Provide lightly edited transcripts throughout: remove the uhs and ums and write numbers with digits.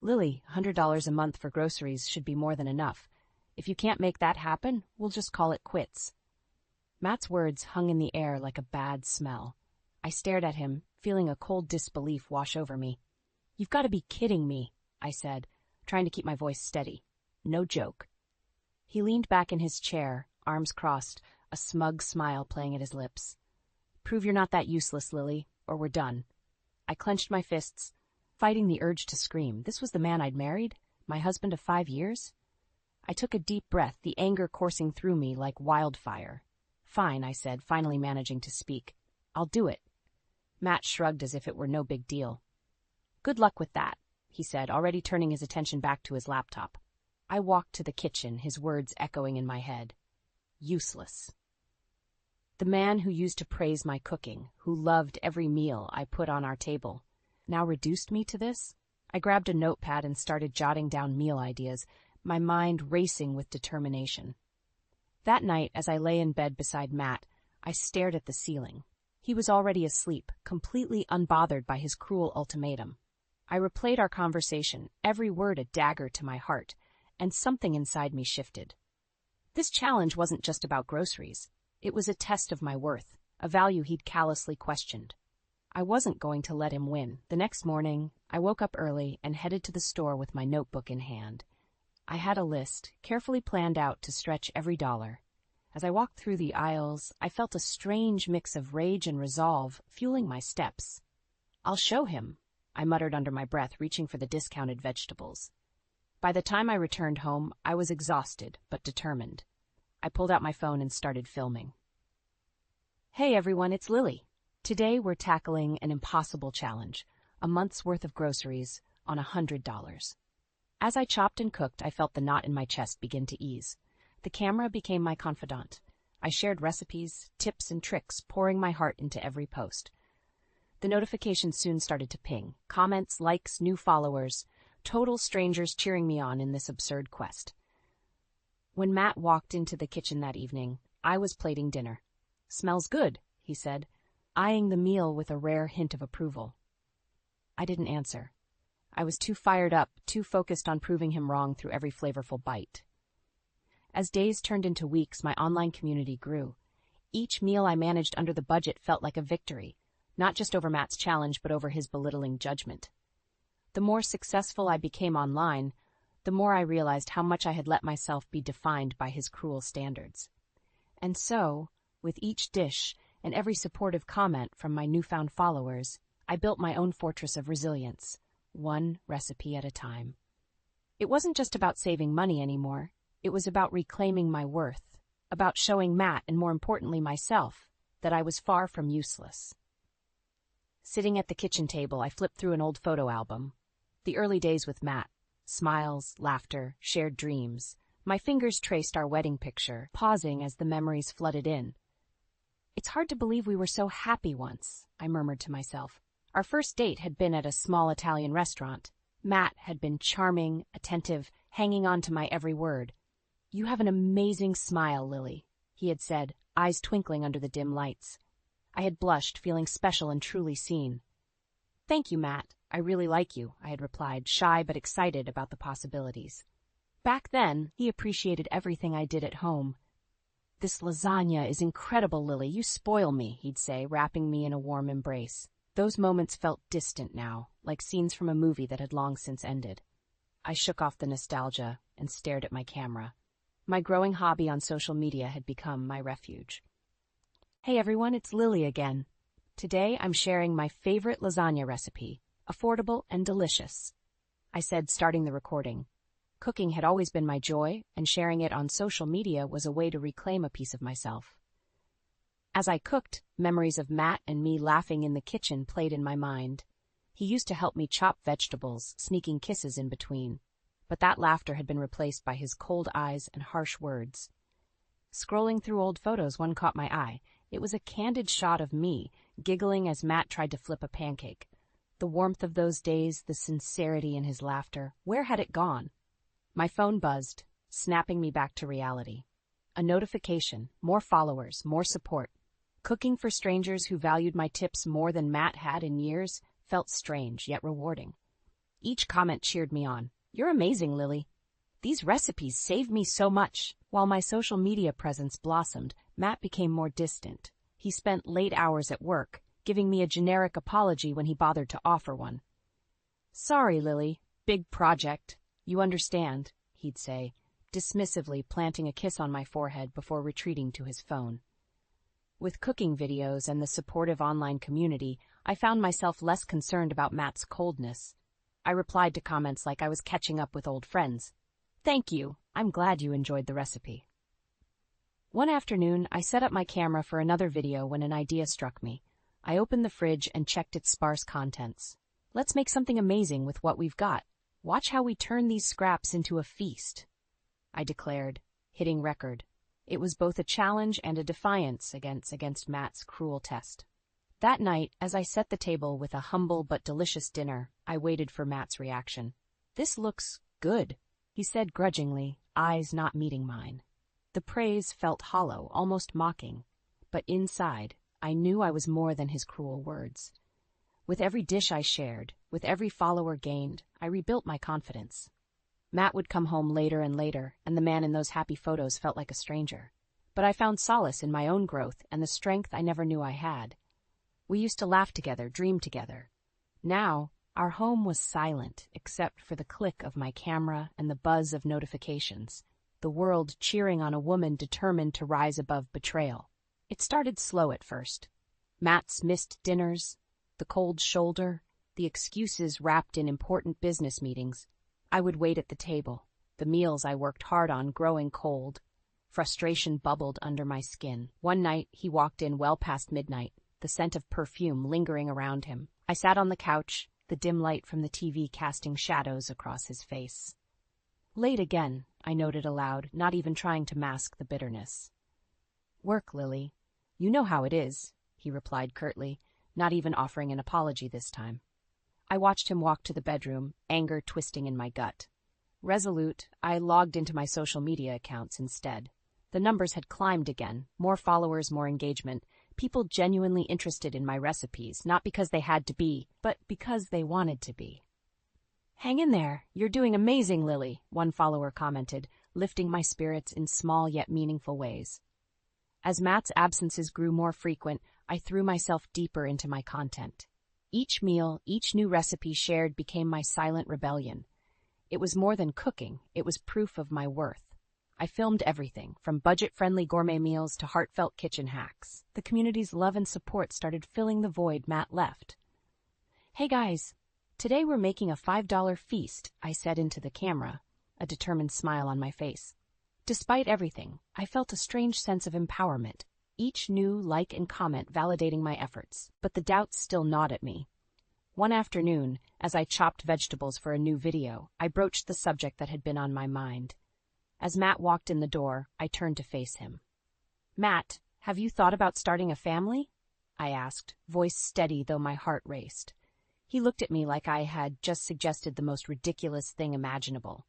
Lily, $100 a month for groceries should be more than enough. If you can't make that happen, we'll just call it quits. Matt's words hung in the air like a bad smell. I stared at him, feeling a cold disbelief wash over me. You've got to be kidding me, I said, trying to keep my voice steady. No joke. He leaned back in his chair, arms crossed, a smug smile playing at his lips. Prove you're not that useless, Lily, or we're done. I clenched my fists, fighting the urge to scream. This was the man I'd married? My husband of 5 years? I took a deep breath, the anger coursing through me like wildfire. Fine, I said, finally managing to speak. I'll do it. Matt shrugged as if it were no big deal. Good luck with that, he said, already turning his attention back to his laptop. I walked to the kitchen, his words echoing in my head. Useless. The man who used to praise my cooking, who loved every meal I put on our table, now reduced me to this? I grabbed a notepad and started jotting down meal ideas, my mind racing with determination. That night, as I lay in bed beside Matt, I stared at the ceiling. He was already asleep, completely unbothered by his cruel ultimatum. I replayed our conversation, every word a dagger to my heart, and something inside me shifted. This challenge wasn't just about groceries. It was a test of my worth, a value he'd callously questioned. I wasn't going to let him win. The next morning, I woke up early and headed to the store with my notebook in hand. I had a list, carefully planned out to stretch every dollar. As I walked through the aisles, I felt a strange mix of rage and resolve fueling my steps. I'll show him, I muttered under my breath, reaching for the discounted vegetables. By the time I returned home, I was exhausted but determined. I pulled out my phone and started filming. Hey everyone, it's Lily. Today we're tackling an impossible challenge, a month's worth of groceries on $100. As I chopped and cooked, I felt the knot in my chest begin to ease. The camera became my confidant. I shared recipes, tips, and tricks, pouring my heart into every post. The notifications soon started to ping. Comments, likes, new followers, total strangers cheering me on in this absurd quest. When Matt walked into the kitchen that evening, I was plating dinner. Smells good, he said, eyeing the meal with a rare hint of approval. I didn't answer. I was too fired up, too focused on proving him wrong through every flavorful bite. As days turned into weeks, my online community grew. Each meal I managed under the budget felt like a victory, not just over Matt's challenge, but over his belittling judgment. The more successful I became online, the more I realized how much I had let myself be defined by his cruel standards. And so, with each dish and every supportive comment from my newfound followers, I built my own fortress of resilience, one recipe at a time. It wasn't just about saving money anymore. It was about reclaiming my worth, about showing Matt, and more importantly myself, that I was far from useless. Sitting at the kitchen table, I flipped through an old photo album. The early days with Matt. Smiles, laughter, shared dreams. My fingers traced our wedding picture, pausing as the memories flooded in. It's hard to believe we were so happy once, I murmured to myself. Our first date had been at a small Italian restaurant. Matt had been charming, attentive, hanging on to my every word. You have an amazing smile, Lily, he had said, eyes twinkling under the dim lights. I had blushed, feeling special and truly seen. Thank you, Matt. I really like you, I had replied, shy but excited about the possibilities. Back then, he appreciated everything I did at home. This lasagna is incredible, Lily. You spoil me, he'd say, wrapping me in a warm embrace. Those moments felt distant now, like scenes from a movie that had long since ended. I shook off the nostalgia and stared at my camera. My growing hobby on social media had become my refuge. Hey everyone, it's Lily again. Today I'm sharing my favorite lasagna recipe, affordable and delicious, I said, starting the recording. Cooking had always been my joy, and sharing it on social media was a way to reclaim a piece of myself. As I cooked, memories of Matt and me laughing in the kitchen played in my mind. He used to help me chop vegetables, sneaking kisses in between. But that laughter had been replaced by his cold eyes and harsh words. Scrolling through old photos, one caught my eye. It was a candid shot of me, giggling as Matt tried to flip a pancake. The warmth of those days, the sincerity in his laughter, where had it gone? My phone buzzed, snapping me back to reality. A notification, more followers, more support. Cooking for strangers who valued my tips more than Matt had in years felt strange, yet rewarding. Each comment cheered me on. "You're amazing, Lily. These recipes saved me so much." While my social media presence blossomed, Matt became more distant. He spent late hours at work, giving me a generic apology when he bothered to offer one. "Sorry, Lily. Big project. You understand," he'd say, dismissively planting a kiss on my forehead before retreating to his phone. With cooking videos and the supportive online community, I found myself less concerned about Matt's coldness. I replied to comments like I was catching up with old friends. "Thank you. I'm glad you enjoyed the recipe." One afternoon, I set up my camera for another video when an idea struck me. I opened the fridge and checked its sparse contents. "Let's make something amazing with what we've got. Watch how we turn these scraps into a feast," I declared, hitting record. It was both a challenge and a defiance against Matt's cruel test. That night, as I set the table with a humble but delicious dinner, I waited for Matt's reaction. "This looks good," he said grudgingly, eyes not meeting mine. The praise felt hollow, almost mocking, but inside, I knew I was more than his cruel words. With every dish I shared, with every follower gained, I rebuilt my confidence. Matt would come home later and later, and the man in those happy photos felt like a stranger. But I found solace in my own growth and the strength I never knew I had. We used to laugh together, dream together. Now, our home was silent except for the click of my camera and the buzz of notifications, the world cheering on a woman determined to rise above betrayal. It started slow at first. Matt's missed dinners, the cold shoulder, the excuses wrapped in important business meetings. I would wait at the table, the meals I worked hard on growing cold. Frustration bubbled under my skin. One night, he walked in well past midnight, the scent of perfume lingering around him. I sat on the couch, the dim light from the TV casting shadows across his face. "Late again," I noted aloud, not even trying to mask the bitterness. "Work, Lily. You know how it is," he replied curtly, not even offering an apology this time. I watched him walk to the bedroom, anger twisting in my gut. Resolute, I logged into my social media accounts instead. The numbers had climbed again, more followers, more engagement, people genuinely interested in my recipes, not because they had to be, but because they wanted to be. "Hang in there, you're doing amazing, Lily," one follower commented, lifting my spirits in small yet meaningful ways. As Matt's absences grew more frequent, I threw myself deeper into my content. Each meal, each new recipe shared became my silent rebellion. It was more than cooking, it was proof of my worth. I filmed everything, from budget-friendly gourmet meals to heartfelt kitchen hacks. The community's love and support started filling the void Matt left. "Hey guys, today we're making a $5 feast," I said into the camera, a determined smile on my face. Despite everything, I felt a strange sense of empowerment. Each new like and comment validating my efforts, but the doubts still gnawed at me. One afternoon, as I chopped vegetables for a new video, I broached the subject that had been on my mind. As Matt walked in the door, I turned to face him. "Matt, have you thought about starting a family?" I asked, voice steady though my heart raced. He looked at me like I had just suggested the most ridiculous thing imaginable.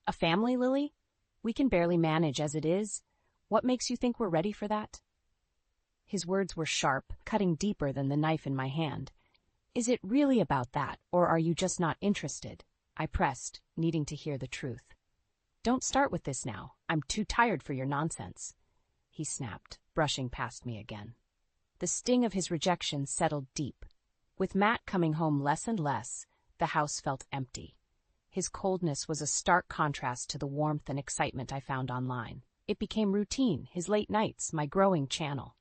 "A family, Lily? We can barely manage as it is. What makes you think we're ready for that?" His words were sharp, cutting deeper than the knife in my hand. "Is it really about that, or are you just not interested?" I pressed, needing to hear the truth. "Don't start with this now. I'm too tired for your nonsense," he snapped, brushing past me again. The sting of his rejection settled deep. With Matt coming home less and less, the house felt empty. His coldness was a stark contrast to the warmth and excitement I found online. It became routine, his late nights, my growing channel.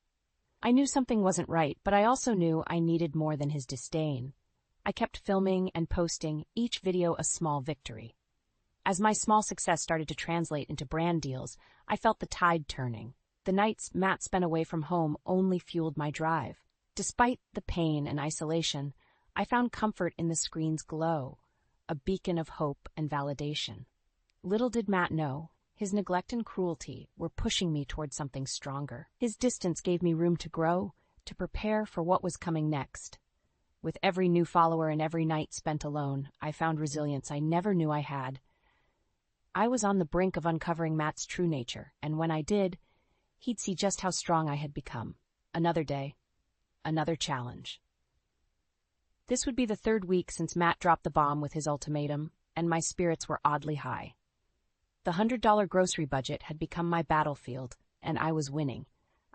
I knew something wasn't right, but I also knew I needed more than his disdain. I kept filming and posting, each video a small victory. As my small success started to translate into brand deals, I felt the tide turning. The nights Matt spent away from home only fueled my drive. Despite the pain and isolation, I found comfort in the screen's glow, a beacon of hope and validation. Little did Matt know, his neglect and cruelty were pushing me toward something stronger. His distance gave me room to grow, to prepare for what was coming next. With every new follower and every night spent alone, I found resilience I never knew I had. I was on the brink of uncovering Matt's true nature, and when I did, he'd see just how strong I had become. Another day, another challenge. This would be the third week since Matt dropped the bomb with his ultimatum, and my spirits were oddly high. The $100 grocery budget had become my battlefield, and I was winning.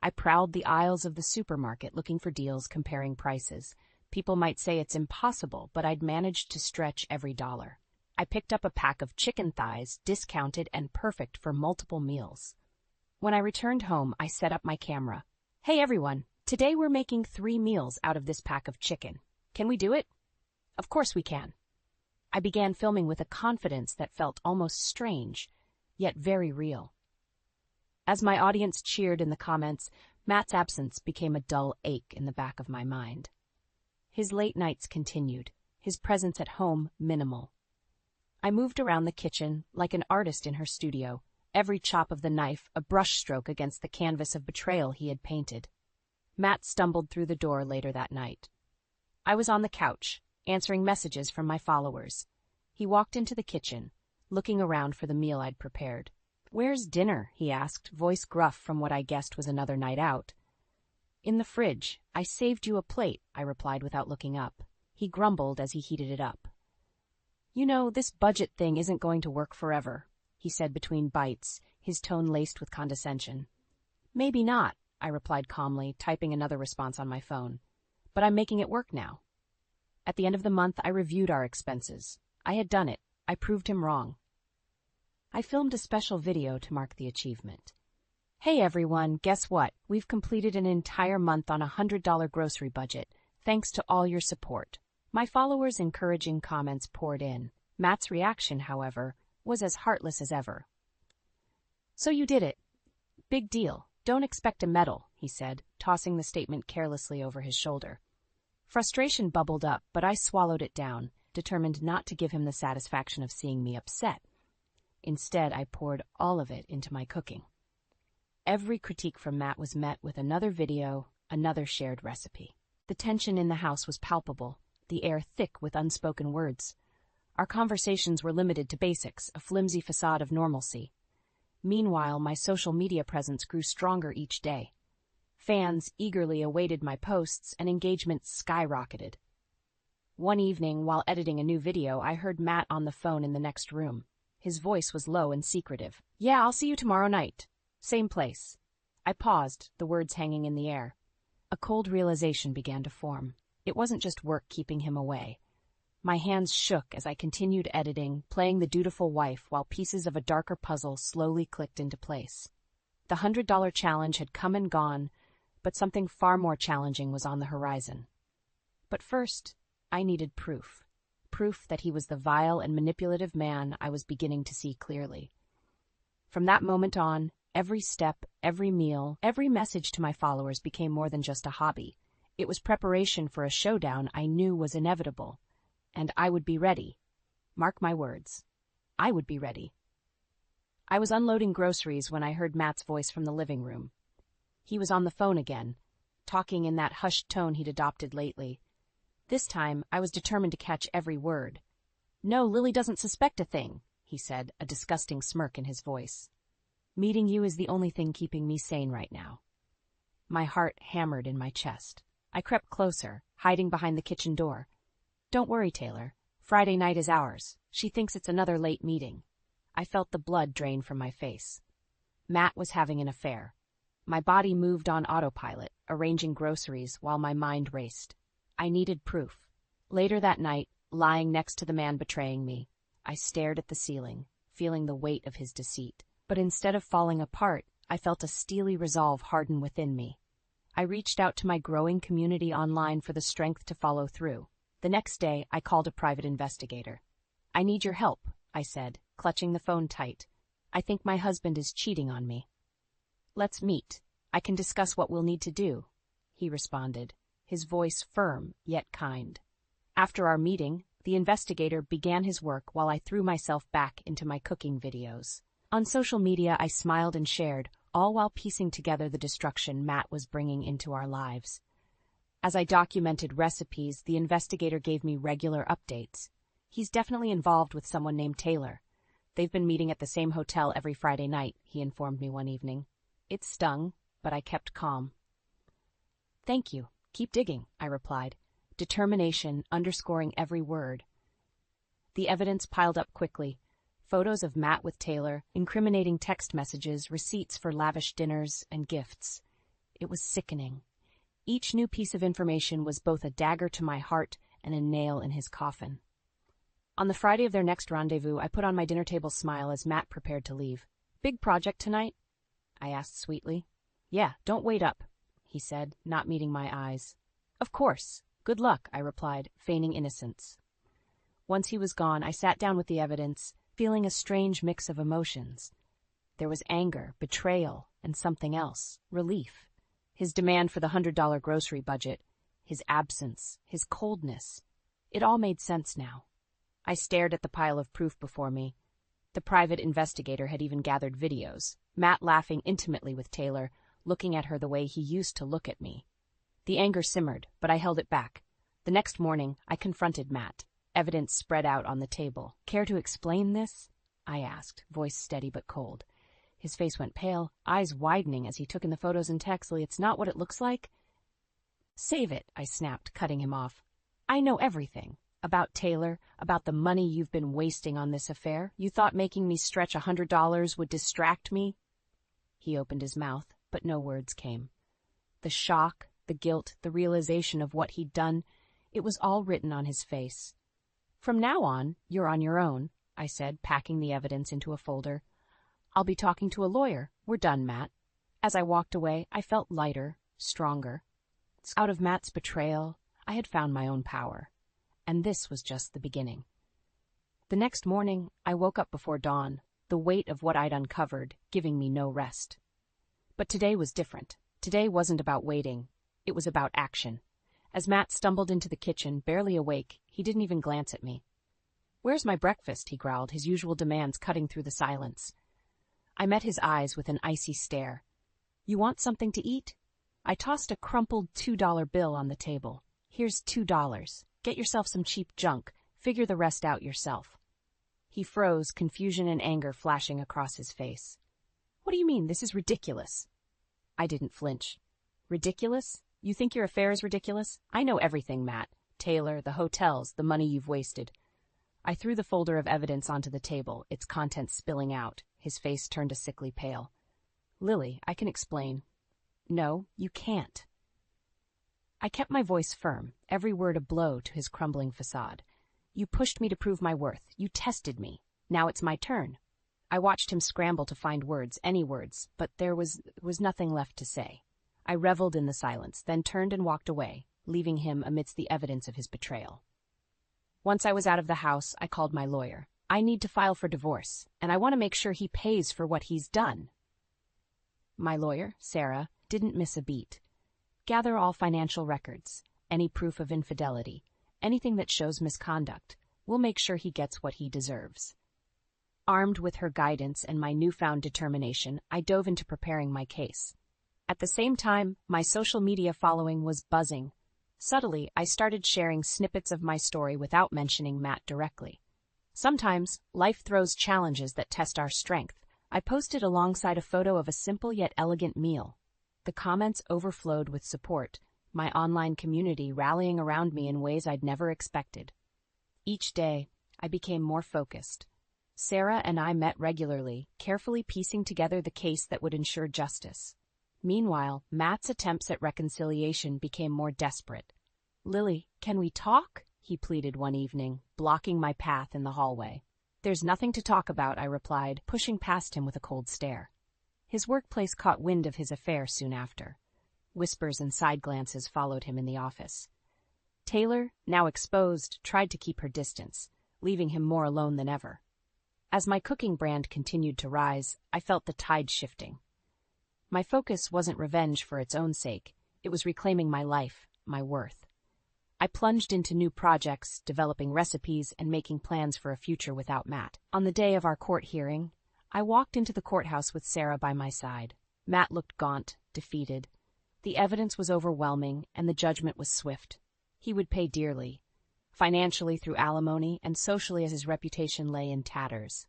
I prowled the aisles of the supermarket looking for deals, comparing prices. People might say it's impossible, but I'd managed to stretch every dollar. I picked up a pack of chicken thighs, discounted and perfect for multiple meals. When I returned home, I set up my camera. Hey everyone, today we're making 3 meals out of this pack of chicken. Can we do it? Of course we can. I began filming with a confidence that felt almost strange, yet very real. As my audience cheered in the comments, Matt's absence became a dull ache in the back of my mind. His late nights continued, his presence at home minimal. I moved around the kitchen like an artist in her studio, every chop of the knife a brushstroke against the canvas of betrayal he had painted. Matt stumbled through the door later that night. I was on the couch, answering messages from my followers. He walked into the kitchen, looking around for the meal I'd prepared. "Where's dinner?" he asked, voice gruff from what I guessed was another night out. "In the fridge. I saved you a plate," I replied without looking up. He grumbled as he heated it up. "You know, this budget thing isn't going to work forever," he said between bites, his tone laced with condescension. "Maybe not," I replied calmly, typing another response on my phone. "But I'm making it work now." At the end of the month, I reviewed our expenses. I had done it. I proved him wrong. I filmed a special video to mark the achievement. "Hey everyone, guess what? We've completed an entire month on a $100 grocery budget, thanks to all your support." My followers' encouraging comments poured in. Matt's reaction, however, was as heartless as ever. "So you did it. Big deal. Don't expect a medal," he said, tossing the statement carelessly over his shoulder. Frustration bubbled up, but I swallowed it down, determined not to give him the satisfaction of seeing me upset. Instead, I poured all of it into my cooking. Every critique from Matt was met with another video, another shared recipe. The tension in the house was palpable, the air thick with unspoken words. Our conversations were limited to basics, a flimsy facade of normalcy. Meanwhile, my social media presence grew stronger each day. Fans eagerly awaited my posts, and engagement skyrocketed. One evening, while editing a new video, I heard Matt on the phone in the next room. His voice was low and secretive. "Yeah, I'll see you tomorrow night. Same place." I paused, the words hanging in the air. A cold realization began to form. It wasn't just work keeping him away. My hands shook as I continued editing, playing the dutiful wife while pieces of a darker puzzle slowly clicked into place. The $100 challenge had come and gone, but something far more challenging was on the horizon. But first, I needed proof. Proof that he was the vile and manipulative man I was beginning to see clearly. From that moment on, every step, every meal, every message to my followers became more than just a hobby. It was preparation for a showdown I knew was inevitable. And I would be ready. Mark my words. I would be ready. I was unloading groceries when I heard Matt's voice from the living room. He was on the phone again, talking in that hushed tone he'd adopted lately. This time, I was determined to catch every word. "No, Lily doesn't suspect a thing," he said, a disgusting smirk in his voice. "Meeting you is the only thing keeping me sane right now." My heart hammered in my chest. I crept closer, hiding behind the kitchen door. "Don't worry, Taylor. Friday night is ours. She thinks it's another late meeting." I felt the blood drain from my face. Matt was having an affair. My body moved on autopilot, arranging groceries while my mind raced. I needed proof. Later that night, lying next to the man betraying me, I stared at the ceiling, feeling the weight of his deceit. But instead of falling apart, I felt a steely resolve harden within me. I reached out to my growing community online for the strength to follow through. The next day, I called a private investigator. "I need your help," I said, clutching the phone tight. "I think my husband is cheating on me." "Let's meet. I can discuss what we'll need to do," he responded, his voice firm yet kind. After our meeting, the investigator began his work while I threw myself back into my cooking videos. On social media, I smiled and shared, all while piecing together the destruction Matt was bringing into our lives. As I documented recipes, the investigator gave me regular updates. "He's definitely involved with someone named Taylor. They've been meeting at the same hotel every Friday night," he informed me one evening. It stung, but I kept calm. "Thank you. Keep digging," I replied. determination underscoring every word. The evidence piled up quickly. Photos of Matt with Taylor, incriminating text messages, receipts for lavish dinners and gifts. It was sickening. Each new piece of information was both a dagger to my heart and a nail in his coffin. On the Friday of their next rendezvous, I put on my dinner table smile as Matt prepared to leave. "Big project tonight?" I asked sweetly. "Yeah, don't wait up," he said, not meeting my eyes. "Of course. Good luck," I replied, feigning innocence. Once he was gone, I sat down with the evidence, feeling a strange mix of emotions. There was anger, betrayal, and something else, relief. His demand for the $100 grocery budget, his absence, his coldness. It all made sense now. I stared at the pile of proof before me. The private investigator had even gathered videos, Matt laughing intimately with Taylor, looking at her the way he used to look at me. The anger simmered, but I held it back. The next morning, I confronted Matt. Evidence spread out on the table. "Care to explain this?" I asked, voice steady but cold. His face went pale, eyes widening as he took in the photos and texts. "It's not what it looks like." "Save it," I snapped, cutting him off. "I know everything. About Taylor, about the money you've been wasting on this affair. You thought making me stretch $100 would distract me?" He opened his mouth, but no words came. The shock, the guilt, the realization of what he'd done, it was all written on his face. "From now on, you're on your own," I said, packing the evidence into a folder. "I'll be talking to a lawyer. We're done, Matt." As I walked away, I felt lighter, stronger. Out of Matt's betrayal, I had found my own power. And this was just the beginning. The next morning, I woke up before dawn, the weight of what I'd uncovered giving me no rest. But today was different. Today wasn't about waiting. It was about action. As Matt stumbled into the kitchen, barely awake, he didn't even glance at me. "Where's my breakfast?" he growled, his usual demands cutting through the silence. I met his eyes with an icy stare. "You want something to eat?" I tossed a crumpled $2 bill on the table. "Here's $2. Get yourself some cheap junk. Figure the rest out yourself." He froze, confusion and anger flashing across his face. "What do you mean? This is ridiculous." I didn't flinch. "Ridiculous? You think your affair is ridiculous? I know everything, Matt. Taylor, the hotels, the money you've wasted." I threw the folder of evidence onto the table, its contents spilling out. His face turned a sickly pale. "Lily, I can explain." "No, you can't." I kept my voice firm, every word a blow to his crumbling facade. "You pushed me to prove my worth. You tested me. Now it's my turn." I watched him scramble to find words, any words, but there was nothing left to say. I reveled in the silence, then turned and walked away, leaving him amidst the evidence of his betrayal. Once I was out of the house, I called my lawyer. "I need to file for divorce, and I want to make sure he pays for what he's done." My lawyer, Sarah, didn't miss a beat. "Gather all financial records, any proof of infidelity, anything that shows misconduct. We'll make sure he gets what he deserves." Armed with her guidance and my newfound determination, I dove into preparing my case. At the same time, my social media following was buzzing. Subtly, I started sharing snippets of my story without mentioning Matt directly. Sometimes, life throws challenges that test our strength. I posted alongside a photo of a simple yet elegant meal. The comments overflowed with support, my online community rallying around me in ways I'd never expected. Each day, I became more focused. Sarah and I met regularly, carefully piecing together the case that would ensure justice. Meanwhile, Matt's attempts at reconciliation became more desperate. "Lily, can we talk?" he pleaded one evening, blocking my path in the hallway. "There's nothing to talk about," I replied, pushing past him with a cold stare. His workplace caught wind of his affair soon after. Whispers and side glances followed him in the office. Taylor, now exposed, tried to keep her distance, leaving him more alone than ever. As my cooking brand continued to rise, I felt the tide shifting. My focus wasn't revenge for its own sake. It was reclaiming my life, my worth. I plunged into new projects, developing recipes, and making plans for a future without Matt. On the day of our court hearing, I walked into the courthouse with Sarah by my side. Matt looked gaunt, defeated. The evidence was overwhelming, and the judgment was swift. He would pay dearly, financially through alimony, and socially as his reputation lay in tatters.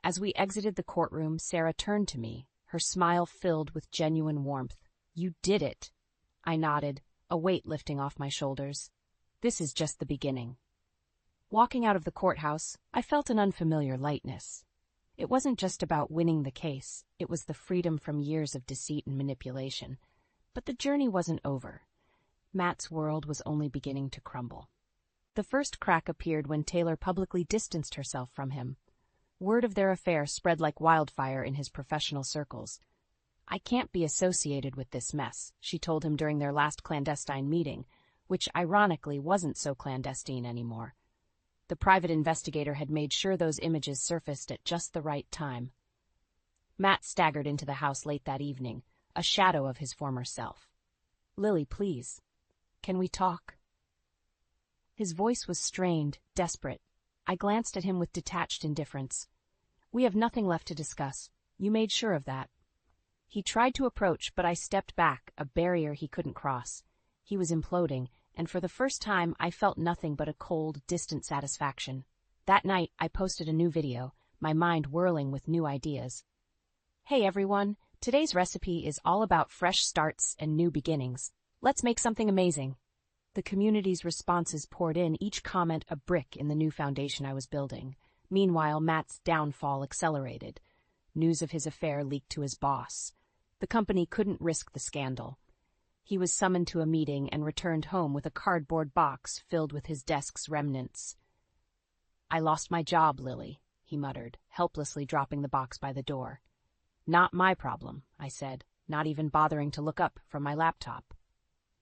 As we exited the courtroom, Sarah turned to me, her smile filled with genuine warmth. "You did it." I nodded, a weight lifting off my shoulders. This is just the beginning. Walking out of the courthouse, I felt an unfamiliar lightness. It wasn't just about winning the case, it was the freedom from years of deceit and manipulation. But the journey wasn't over. Matt's world was only beginning to crumble. The first crack appeared when Taylor publicly distanced herself from him. Word of their affair spread like wildfire in his professional circles. "I can't be associated with this mess," she told him during their last clandestine meeting, which ironically wasn't so clandestine anymore. The private investigator had made sure those images surfaced at just the right time. Matt staggered into the house late that evening, a shadow of his former self. "Lily, please. Can we talk?" His voice was strained, desperate. I glanced at him with detached indifference. "We have nothing left to discuss. You made sure of that." He tried to approach, but I stepped back, a barrier he couldn't cross. He was imploding, and for the first time I felt nothing but a cold, distant satisfaction. That night, I posted a new video, my mind whirling with new ideas. "Hey everyone, today's recipe is all about fresh starts and new beginnings. Let's make something amazing." The community's responses poured in, each comment a brick in the new foundation I was building. Meanwhile, Matt's downfall accelerated. News of his affair leaked to his boss. The company couldn't risk the scandal. He was summoned to a meeting and returned home with a cardboard box filled with his desk's remnants. "I lost my job, Lily," he muttered, helplessly dropping the box by the door. "Not my problem," I said, not even bothering to look up from my laptop.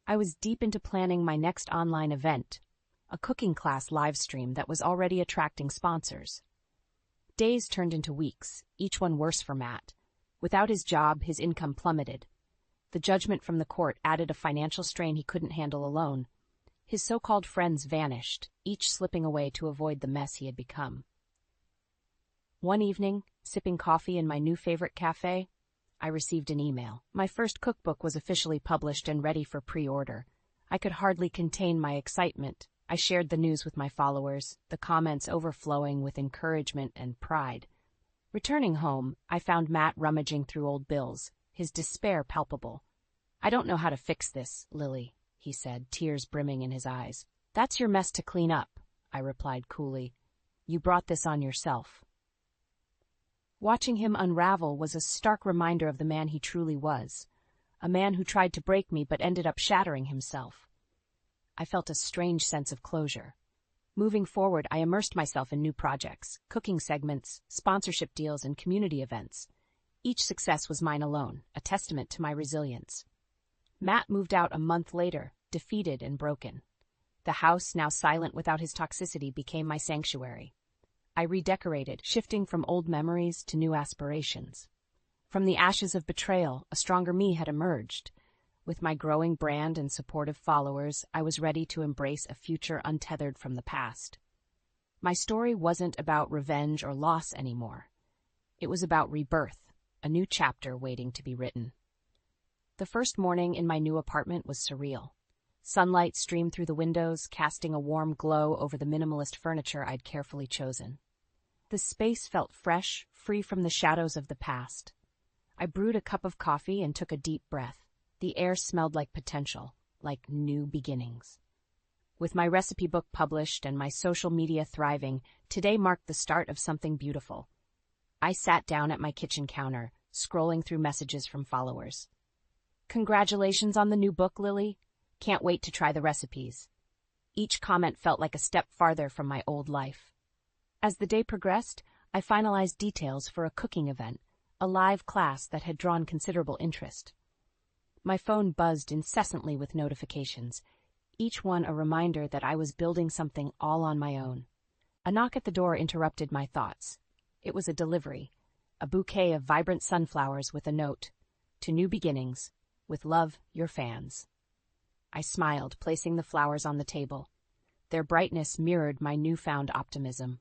I was deep into planning my next online event, a cooking class live stream that was already attracting sponsors. Days turned into weeks, each one worse for Matt. Without his job, his income plummeted. The judgment from the court added a financial strain he couldn't handle alone. His so-called friends vanished, each slipping away to avoid the mess he had become. One evening, sipping coffee in my new favorite cafe, I received an email. My first cookbook was officially published and ready for pre-order. I could hardly contain my excitement. I shared the news with my followers, the comments overflowing with encouragement and pride. Returning home, I found Matt rummaging through old bills, his despair palpable. "I don't know how to fix this, Lily," he said, tears brimming in his eyes. "That's your mess to clean up," I replied coolly. "You brought this on yourself." Watching him unravel was a stark reminder of the man he truly was, a man who tried to break me but ended up shattering himself. I felt a strange sense of closure. Moving forward, I immersed myself in new projects, cooking segments, sponsorship deals, and community events. Each success was mine alone, a testament to my resilience. Matt moved out a month later, defeated and broken. The house, now silent without his toxicity, became my sanctuary. I redecorated, shifting from old memories to new aspirations. From the ashes of betrayal, a stronger me had emerged. With my growing brand and supportive followers, I was ready to embrace a future untethered from the past. My story wasn't about revenge or loss anymore. It was about rebirth, a new chapter waiting to be written. The first morning in my new apartment was surreal. Sunlight streamed through the windows, casting a warm glow over the minimalist furniture I'd carefully chosen. The space felt fresh, free from the shadows of the past. I brewed a cup of coffee and took a deep breath. The air smelled like potential, like new beginnings. With my recipe book published and my social media thriving, today marked the start of something beautiful. I sat down at my kitchen counter, scrolling through messages from followers. "Congratulations on the new book, Lily. Can't wait to try the recipes." Each comment felt like a step farther from my old life. As the day progressed, I finalized details for a cooking event, a live class that had drawn considerable interest. My phone buzzed incessantly with notifications, each one a reminder that I was building something all on my own. A knock at the door interrupted my thoughts. It was a delivery, a bouquet of vibrant sunflowers with a note, "To new beginnings. With love, your fans." I smiled, placing the flowers on the table. Their brightness mirrored my newfound optimism.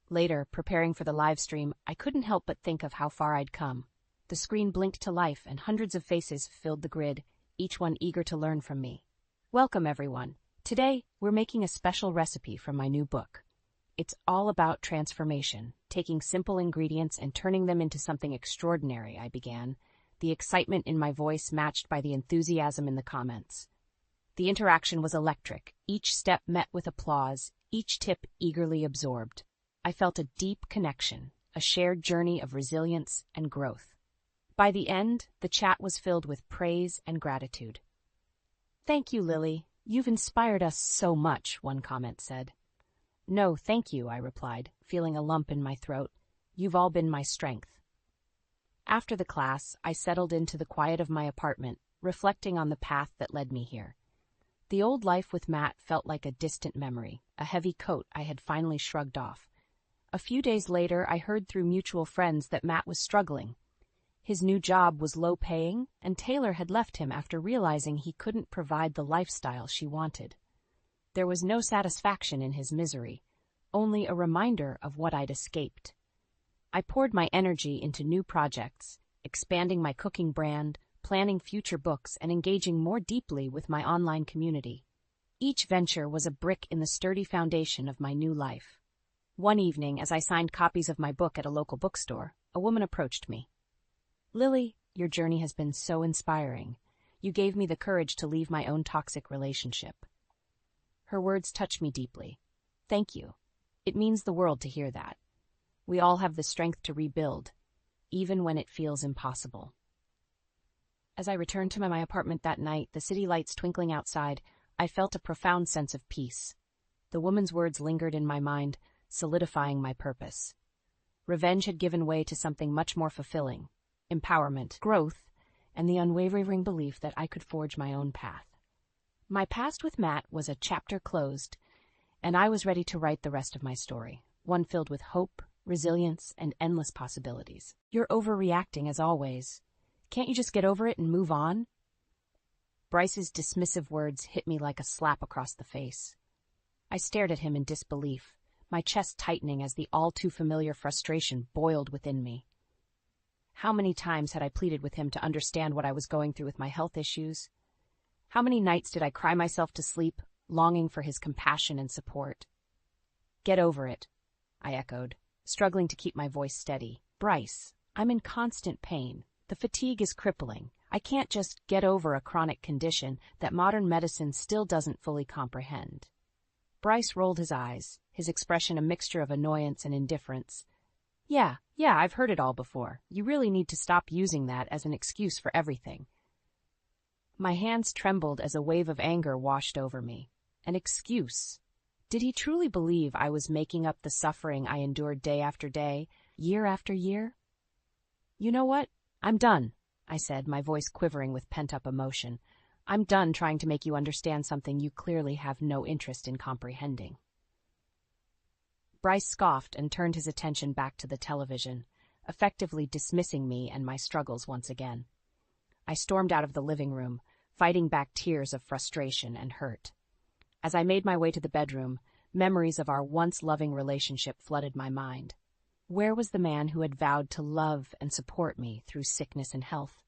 Later, preparing for the live stream, I couldn't help but think of how far I'd come. The screen blinked to life and hundreds of faces filled the grid, each one eager to learn from me. Welcome, everyone. Today, we're making a special recipe from my new book. It's all about transformation, taking simple ingredients and turning them into something extraordinary, I began, the excitement in my voice matched by the enthusiasm in the comments. The interaction was electric, each step met with applause, each tip eagerly absorbed. I felt a deep connection, a shared journey of resilience and growth. By the end, the chat was filled with praise and gratitude. "Thank you, Lily. You've inspired us so much," one comment said. "No, thank you," I replied, feeling a lump in my throat. "You've all been my strength." After the class, I settled into the quiet of my apartment, reflecting on the path that led me here. The old life with Matt felt like a distant memory, a heavy coat I had finally shrugged off. A few days later, I heard through mutual friends that Matt was struggling. His new job was low-paying, and Taylor had left him after realizing he couldn't provide the lifestyle she wanted. There was no satisfaction in his misery, only a reminder of what I'd escaped. I poured my energy into new projects, expanding my cooking brand, planning future books, and engaging more deeply with my online community. Each venture was a brick in the sturdy foundation of my new life. One evening, as I signed copies of my book at a local bookstore, a woman approached me. "Lily, your journey has been so inspiring. You gave me the courage to leave my own toxic relationship." Her words touched me deeply. "Thank you. It means the world to hear that. We all have the strength to rebuild, even when it feels impossible." As I returned to my apartment that night, the city lights twinkling outside, I felt a profound sense of peace. The woman's words lingered in my mind, solidifying my purpose. Revenge had given way to something much more fulfilling: empowerment, growth, and the unwavering belief that I could forge my own path. My past with Matt was a chapter closed, and I was ready to write the rest of my story, one filled with hope, resilience, and endless possibilities. "You're overreacting as always. Can't you just get over it and move on?" Bryce's dismissive words hit me like a slap across the face. I stared at him in disbelief, my chest tightening as the all-too-familiar frustration boiled within me. How many times had I pleaded with him to understand what I was going through with my health issues? How many nights did I cry myself to sleep, longing for his compassion and support? "Get over it," I echoed, struggling to keep my voice steady. "Bryce, I'm in constant pain. The fatigue is crippling. I can't just get over a chronic condition that modern medicine still doesn't fully comprehend." Bryce rolled his eyes, his expression a mixture of annoyance and indifference. Yeah, I've heard it all before. You really need to stop using that as an excuse for everything." My hands trembled as a wave of anger washed over me. An excuse? Did he truly believe I was making up the suffering I endured day after day, year after year? "You know what? I'm done," I said, my voice quivering with pent-up emotion. "I'm done trying to make you understand something you clearly have no interest in comprehending." Bryce scoffed and turned his attention back to the television, effectively dismissing me and my struggles once again. I stormed out of the living room, fighting back tears of frustration and hurt. As I made my way to the bedroom, memories of our once loving relationship flooded my mind. Where was the man who had vowed to love and support me through sickness and health?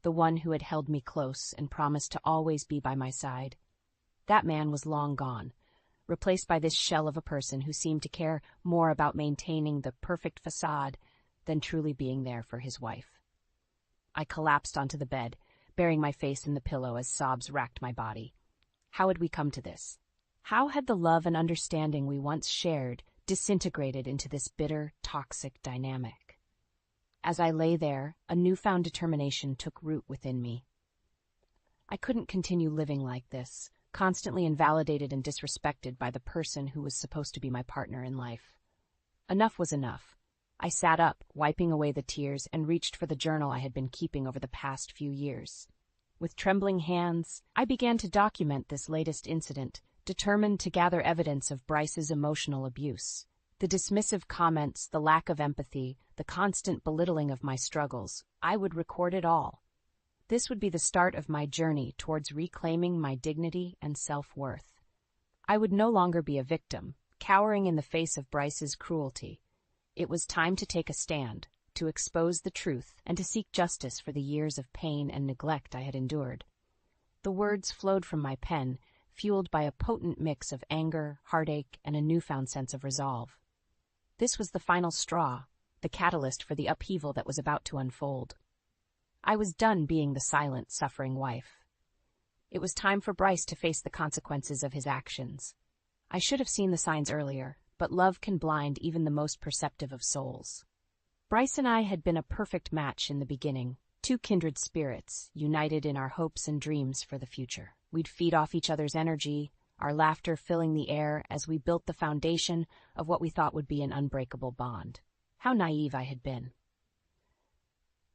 The one who had held me close and promised to always be by my side? That man was long gone, replaced by this shell of a person who seemed to care more about maintaining the perfect facade than truly being there for his wife. I collapsed onto the bed, burying my face in the pillow as sobs racked my body. How had we come to this? How had the love and understanding we once shared disintegrated into this bitter, toxic dynamic? As I lay there, a newfound determination took root within me. I couldn't continue living like this, constantly invalidated and disrespected by the person who was supposed to be my partner in life. Enough was enough. I sat up, wiping away the tears, and reached for the journal I had been keeping over the past few years. With trembling hands, I began to document this latest incident, determined to gather evidence of Bryce's emotional abuse. The dismissive comments, the lack of empathy, the constant belittling of my struggles, I would record it all. This would be the start of my journey towards reclaiming my dignity and self-worth. I would no longer be a victim, cowering in the face of Bryce's cruelty. It was time to take a stand, to expose the truth, and to seek justice for the years of pain and neglect I had endured. The words flowed from my pen, fueled by a potent mix of anger, heartache, and a newfound sense of resolve. This was the final straw, the catalyst for the upheaval that was about to unfold. I was done being the silent, suffering wife. It was time for Bryce to face the consequences of his actions. I should have seen the signs earlier, but love can blind even the most perceptive of souls. Bryce and I had been a perfect match in the beginning, two kindred spirits, united in our hopes and dreams for the future. We'd feed off each other's energy, our laughter filling the air as we built the foundation of what we thought would be an unbreakable bond. How naive I had been.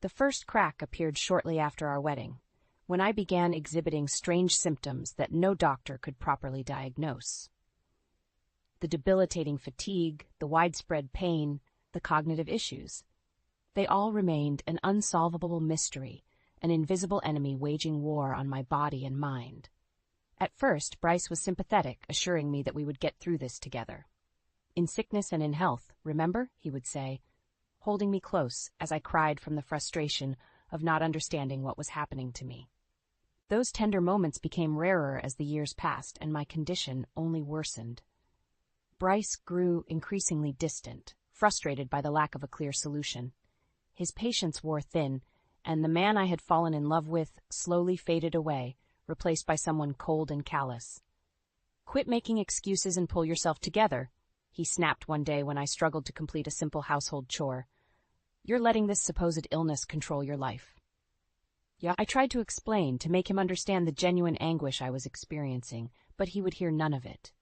The first crack appeared shortly after our wedding, when I began exhibiting strange symptoms that no doctor could properly diagnose. The debilitating fatigue, the widespread pain, the cognitive issues. They all remained an unsolvable mystery, an invisible enemy waging war on my body and mind. At first, Bryce was sympathetic, assuring me that we would get through this together. In sickness and in health, remember, he would say, holding me close as I cried from the frustration of not understanding what was happening to me. Those tender moments became rarer as the years passed, and my condition only worsened. Bryce grew increasingly distant, frustrated by the lack of a clear solution. His patience wore thin, and the man I had fallen in love with slowly faded away, replaced by someone cold and callous. "Quit making excuses and pull yourself together," he snapped one day when I struggled to complete a simple household chore. "You're letting this supposed illness control your life." Yeah, I tried to explain, to make him understand the genuine anguish I was experiencing, but he would hear none of it.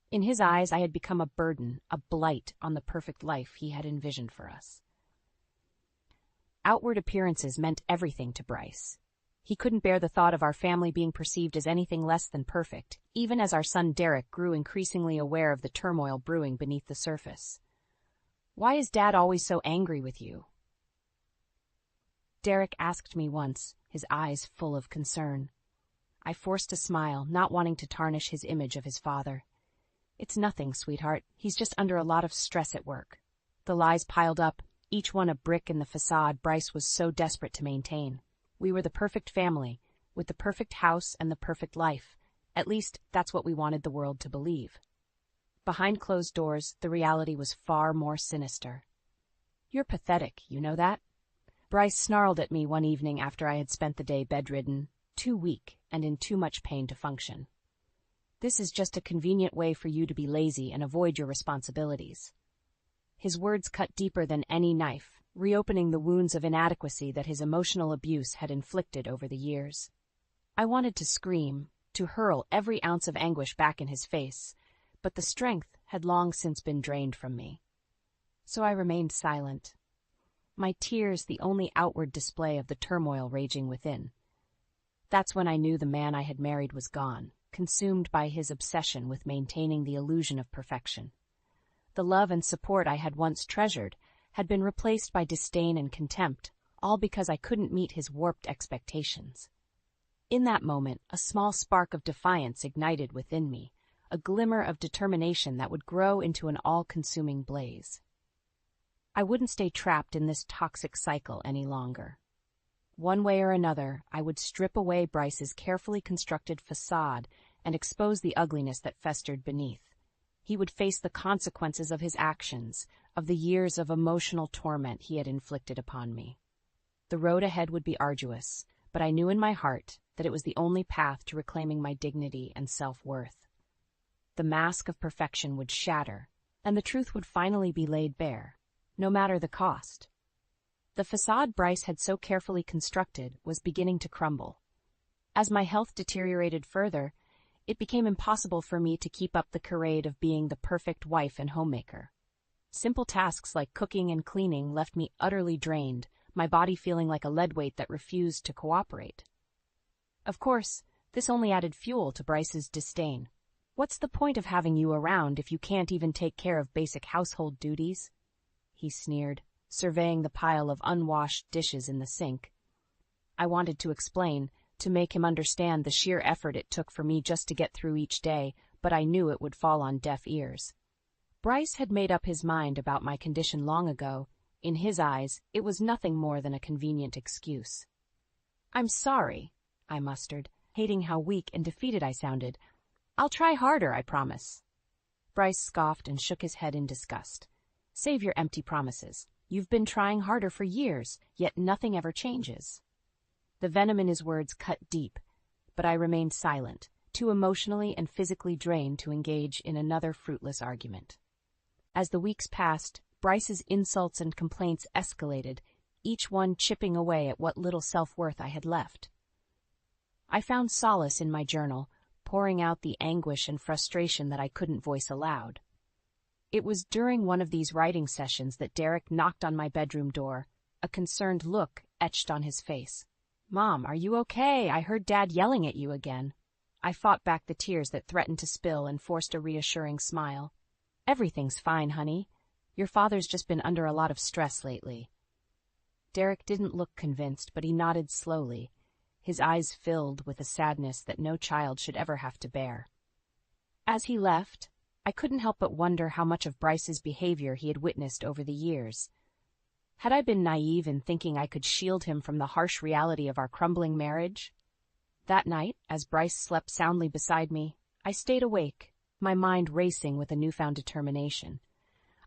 In his eyes, I had become a burden, a blight on the perfect life he had envisioned for us. Outward appearances meant everything to Bryce. He couldn't bear the thought of our family being perceived as anything less than perfect, even as our son Derek grew increasingly aware of the turmoil brewing beneath the surface. "Why is Dad always so angry with you?" Derek asked me once, his eyes full of concern. I forced a smile, not wanting to tarnish his image of his father. "It's nothing, sweetheart. He's just under a lot of stress at work." The lies piled up, each one a brick in the facade Bryce was so desperate to maintain. We were the perfect family, with the perfect house and the perfect life. At least, that's what we wanted the world to believe. Behind closed doors, the reality was far more sinister. "You're pathetic, you know that?" Bryce snarled at me one evening after I had spent the day bedridden, too weak and in too much pain to function. "This is just a convenient way for you to be lazy and avoid your responsibilities." His words cut deeper than any knife, reopening the wounds of inadequacy that his emotional abuse had inflicted over the years. I wanted to scream, to hurl every ounce of anguish back in his face, but the strength had long since been drained from me. So I remained silent, my tears the only outward display of the turmoil raging within. That's when I knew the man I had married was gone, consumed by his obsession with maintaining the illusion of perfection. The love and support I had once treasured had been replaced by disdain and contempt, all because I couldn't meet his warped expectations. In that moment, a small spark of defiance ignited within me, a glimmer of determination that would grow into an all-consuming blaze. I wouldn't stay trapped in this toxic cycle any longer. One way or another, I would strip away Bryce's carefully constructed facade and expose the ugliness that festered beneath. He would face the consequences of his actions, of the years of emotional torment he had inflicted upon me. The road ahead would be arduous, but I knew in my heart that it was the only path to reclaiming my dignity and self-worth. The mask of perfection would shatter, and the truth would finally be laid bare, no matter the cost. The facade Bryce had so carefully constructed was beginning to crumble. As my health deteriorated further, it became impossible for me to keep up the charade of being the perfect wife and homemaker. Simple tasks like cooking and cleaning left me utterly drained, my body feeling like a leadweight that refused to cooperate. Of course, this only added fuel to Bryce's disdain. "What's the point of having you around if you can't even take care of basic household duties?" he sneered, surveying the pile of unwashed dishes in the sink. I wanted to explain, to make him understand the sheer effort it took for me just to get through each day, but I knew it would fall on deaf ears. Bryce had made up his mind about my condition long ago. In his eyes, it was nothing more than a convenient excuse. "I'm sorry," I mustered, hating how weak and defeated I sounded. "I'll try harder, I promise." Bryce scoffed and shook his head in disgust. "Save your empty promises. You've been trying harder for years, yet nothing ever changes." The venom in his words cut deep, but I remained silent, too emotionally and physically drained to engage in another fruitless argument. As the weeks passed, Bryce's insults and complaints escalated, each one chipping away at what little self-worth I had left. I found solace in my journal, pouring out the anguish and frustration that I couldn't voice aloud. It was during one of these writing sessions that Derek knocked on my bedroom door, a concerned look etched on his face. "Mom, are you okay? I heard Dad yelling at you again." I fought back the tears that threatened to spill and forced a reassuring smile. "Everything's fine, honey. Your father's just been under a lot of stress lately." Derek didn't look convinced, but he nodded slowly, his eyes filled with a sadness that no child should ever have to bear. As he left, I couldn't help but wonder how much of Bryce's behavior he had witnessed over the years. Had I been naive in thinking I could shield him from the harsh reality of our crumbling marriage? That night, as Bryce slept soundly beside me, I stayed awake, my mind racing with a newfound determination.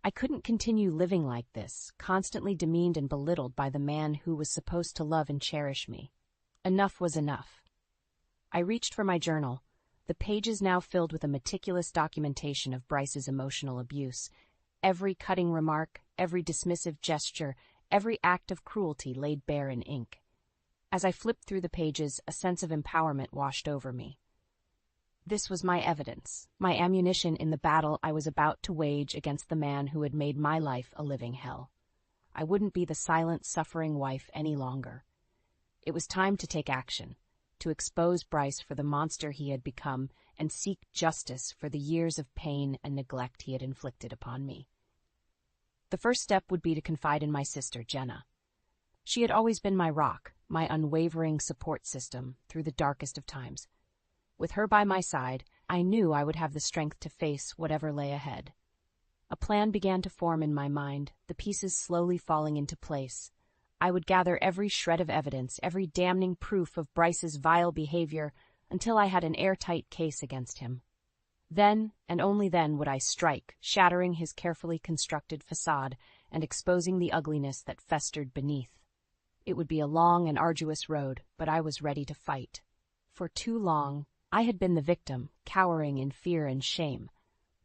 I couldn't continue living like this, constantly demeaned and belittled by the man who was supposed to love and cherish me. Enough was enough. I reached for my journal, the pages now filled with a meticulous documentation of Bryce's emotional abuse. Every cutting remark, every dismissive gesture, every act of cruelty laid bare in ink. As I flipped through the pages, a sense of empowerment washed over me. This was my evidence, my ammunition in the battle I was about to wage against the man who had made my life a living hell. I wouldn't be the silent, suffering wife any longer. It was time to take action, to expose Bryce for the monster he had become and seek justice for the years of pain and neglect he had inflicted upon me. The first step would be to confide in my sister, Jenna. She had always been my rock, my unwavering support system through the darkest of times. With her by my side, I knew I would have the strength to face whatever lay ahead. A plan began to form in my mind, the pieces slowly falling into place. I would gather every shred of evidence, every damning proof of Bryce's vile behavior, until I had an airtight case against him. Then, and only then, would I strike, shattering his carefully constructed facade and exposing the ugliness that festered beneath. It would be a long and arduous road, but I was ready to fight. For too long, I had been the victim, cowering in fear and shame.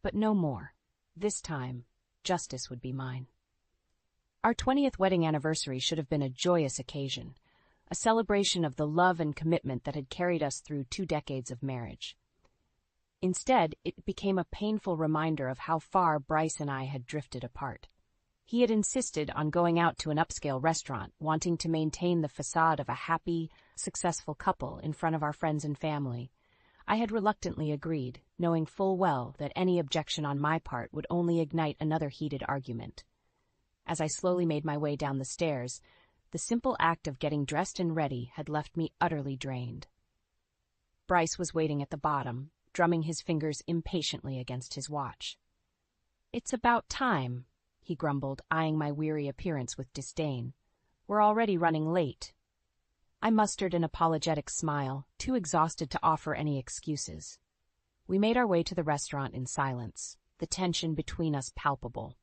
But no more. This time, justice would be mine. Our 20th wedding anniversary should have been a joyous occasion, a celebration of the love and commitment that had carried us through 2 decades of marriage. Instead, it became a painful reminder of how far Bryce and I had drifted apart. He had insisted on going out to an upscale restaurant, wanting to maintain the facade of a happy, successful couple in front of our friends and family. I had reluctantly agreed, knowing full well that any objection on my part would only ignite another heated argument. As I slowly made my way down the stairs, the simple act of getting dressed and ready had left me utterly drained. Bryce was waiting at the bottom, drumming his fingers impatiently against his watch. "It's about time," he grumbled, eyeing my weary appearance with disdain. "We're already running late." I mustered an apologetic smile, too exhausted to offer any excuses. We made our way to the restaurant in silence, the tension between us palpable.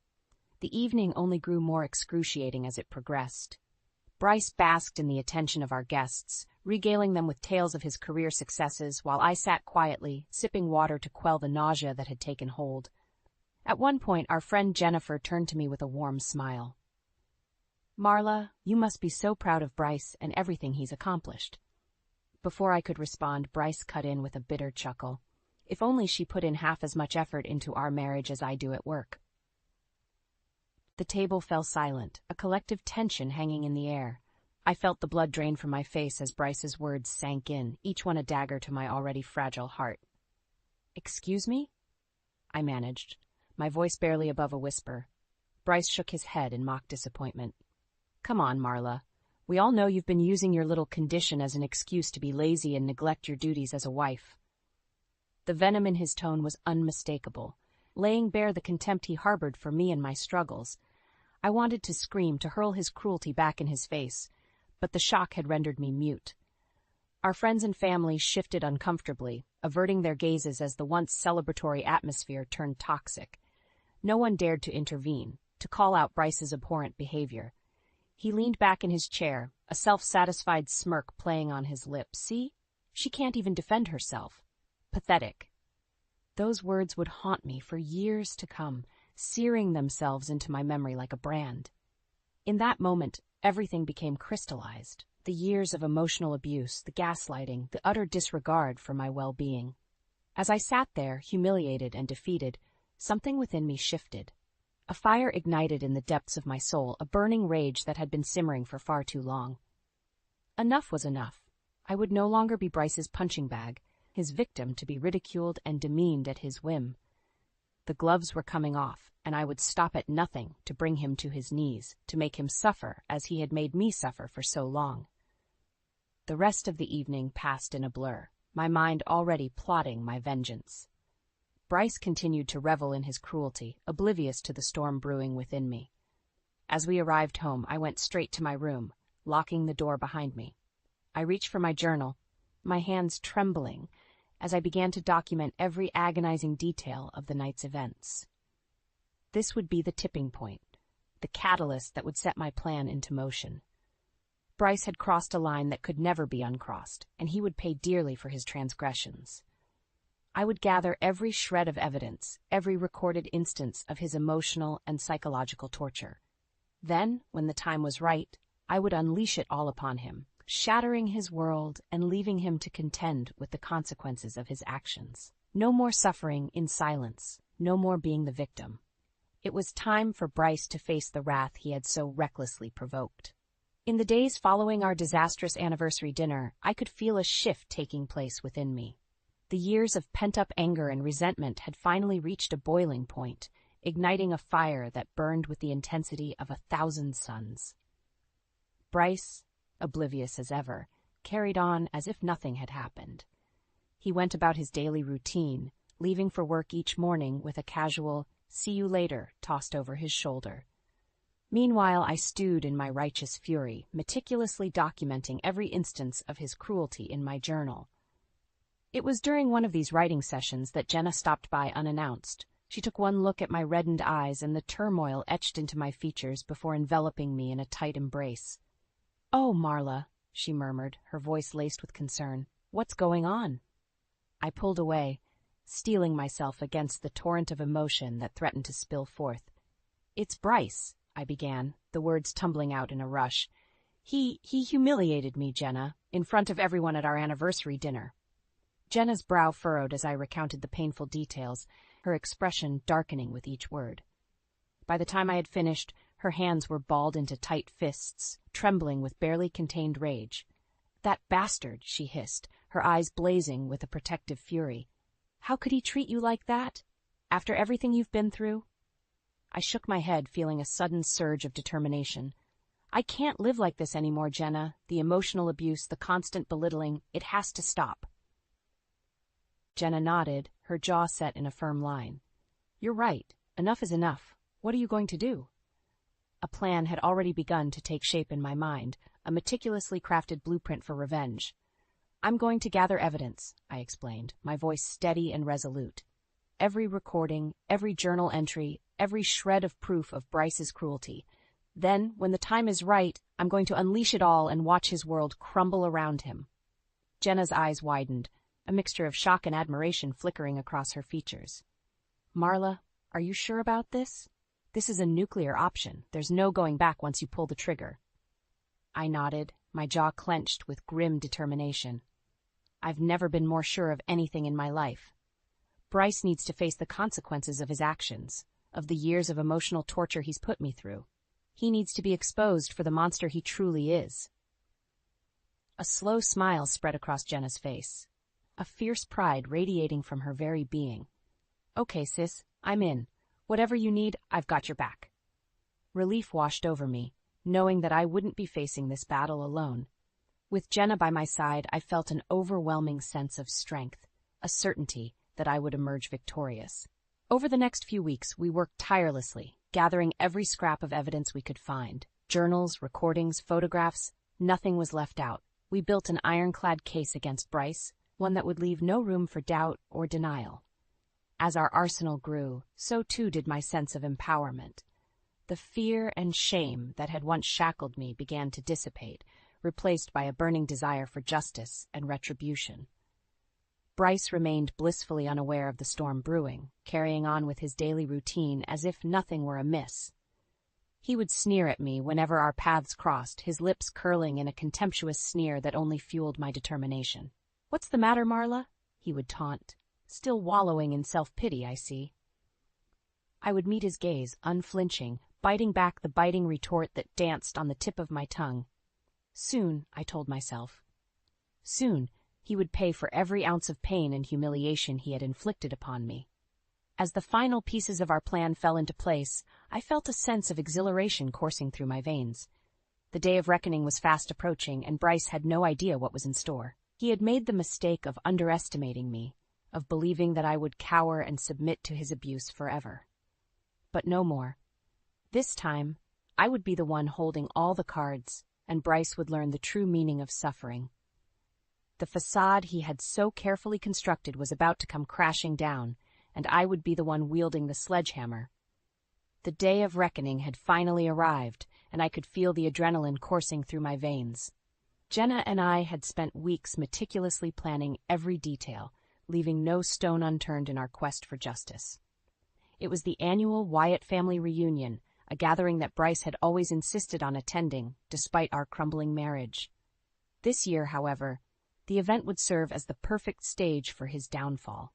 The evening only grew more excruciating as it progressed. Bryce basked in the attention of our guests, regaling them with tales of his career successes, while I sat quietly, sipping water to quell the nausea that had taken hold. At one point, our friend Jennifer turned to me with a warm smile. "Marla, you must be so proud of Bryce and everything he's accomplished." Before I could respond, Bryce cut in with a bitter chuckle. If only she put in half as much effort into our marriage as I do at work. The table fell silent, a collective tension hanging in the air. I felt the blood drain from my face as Bryce's words sank in, each one a dagger to my already fragile heart. "Excuse me?" I managed, my voice barely above a whisper. Bryce shook his head in mock disappointment. "Come on, Marla. We all know you've been using your little condition as an excuse to be lazy and neglect your duties as a wife." The venom in his tone was unmistakable, laying bare the contempt he harbored for me and my struggles. I wanted to scream, to hurl his cruelty back in his face, but the shock had rendered me mute. Our friends and family shifted uncomfortably, averting their gazes as the once celebratory atmosphere turned toxic. No one dared to intervene, to call out Bryce's abhorrent behavior. He leaned back in his chair, a self-satisfied smirk playing on his lips. "See? She can't even defend herself. Pathetic. Those words would haunt me for years to come, searing themselves into my memory like a brand. In that moment, everything became crystallized. The years of emotional abuse, the gaslighting, the utter disregard for my well-being. As I sat there, humiliated and defeated, something within me shifted. A fire ignited in the depths of my soul, a burning rage that had been simmering for far too long. Enough was enough. I would no longer be Bryce's punching bag, his victim to be ridiculed and demeaned at his whim. The gloves were coming off, and I would stop at nothing to bring him to his knees, to make him suffer as he had made me suffer for so long. The rest of the evening passed in a blur, my mind already plotting my vengeance. Bryce continued to revel in his cruelty, oblivious to the storm brewing within me. As we arrived home, I went straight to my room, locking the door behind me. I reached for my journal, my hands trembling, as I began to document every agonizing detail of the night's events. This would be the tipping point, the catalyst that would set my plan into motion. Bryce had crossed a line that could never be uncrossed, and he would pay dearly for his transgressions. I would gather every shred of evidence, every recorded instance of his emotional and psychological torture. Then, when the time was right, I would unleash it all upon him, shattering his world and leaving him to contend with the consequences of his actions. No more suffering in silence, no more being the victim. It was time for Bryce to face the wrath he had so recklessly provoked. In the days following our disastrous anniversary dinner, I could feel a shift taking place within me. The years of pent-up anger and resentment had finally reached a boiling point, igniting a fire that burned with the intensity of 1,000 suns. Bryce, oblivious as ever, carried on as if nothing had happened. He went about his daily routine, leaving for work each morning with a casual "see you later" tossed over his shoulder. Meanwhile, I stewed in my righteous fury, meticulously documenting every instance of his cruelty in my journal. It was during one of these writing sessions that Jenna stopped by unannounced. She took one look at my reddened eyes and the turmoil etched into my features before enveloping me in a tight embrace. "Oh, Marla," she murmured, her voice laced with concern. "What's going on?" I pulled away, steeling myself against the torrent of emotion that threatened to spill forth. "It's Bryce," I began, the words tumbling out in a rush. He humiliated me, Jenna, in front of everyone at our anniversary dinner." Jenna's brow furrowed as I recounted the painful details, her expression darkening with each word. By the time I had finished, her hands were balled into tight fists, trembling with barely contained rage. "That bastard," she hissed, her eyes blazing with a protective fury. "How could he treat you like that? After everything you've been through?" I shook my head, feeling a sudden surge of determination. "I can't live like this anymore, Jenna. The emotional abuse, the constant belittling, it has to stop." Jenna nodded, her jaw set in a firm line. "You're right. Enough is enough. What are you going to do?" A plan had already begun to take shape in my mind, a meticulously crafted blueprint for revenge. "I'm going to gather evidence," I explained, my voice steady and resolute. "Every recording, every journal entry, every shred of proof of Bryce's cruelty. Then, when the time is right, I'm going to unleash it all and watch his world crumble around him." Jenna's eyes widened, a mixture of shock and admiration flickering across her features. "Marla, are you sure about this? This is a nuclear option. There's no going back once you pull the trigger." I nodded, my jaw clenched with grim determination. I've never been more sure of anything in my life. Bryce needs to face the consequences of his actions, of the years of emotional torture he's put me through. He needs to be exposed for the monster he truly is. A slow smile spread across Jenna's face, a fierce pride radiating from her very being. "Okay, sis, I'm in. Whatever you need, I've got your back." Relief washed over me, knowing that I wouldn't be facing this battle alone. With Jenna by my side, I felt an overwhelming sense of strength, a certainty that I would emerge victorious. Over the next few weeks, we worked tirelessly, gathering every scrap of evidence we could find. Journals, recordings, photographs, nothing was left out. We built an ironclad case against Bryce, one that would leave no room for doubt or denial. As our arsenal grew, so too did my sense of empowerment. The fear and shame that had once shackled me began to dissipate, replaced by a burning desire for justice and retribution. Bryce remained blissfully unaware of the storm brewing, carrying on with his daily routine as if nothing were amiss. He would sneer at me whenever our paths crossed, his lips curling in a contemptuous sneer that only fueled my determination. "What's the matter, Marla?" he would taunt. "Still wallowing in self-pity, I see." I would meet his gaze, unflinching, biting back the biting retort that danced on the tip of my tongue. Soon, I told myself. Soon, he would pay for every ounce of pain and humiliation he had inflicted upon me. As the final pieces of our plan fell into place, I felt a sense of exhilaration coursing through my veins. The day of reckoning was fast approaching, and Bryce had no idea what was in store. He had made the mistake of underestimating me, of believing that I would cower and submit to his abuse forever. But no more. This time, I would be the one holding all the cards, and Bryce would learn the true meaning of suffering. The facade he had so carefully constructed was about to come crashing down, and I would be the one wielding the sledgehammer. The day of reckoning had finally arrived, and I could feel the adrenaline coursing through my veins. Jenna and I had spent weeks meticulously planning every detail, leaving no stone unturned in our quest for justice. It was the annual Wyatt family reunion, a gathering that Bryce had always insisted on attending, despite our crumbling marriage. This year, however, the event would serve as the perfect stage for his downfall.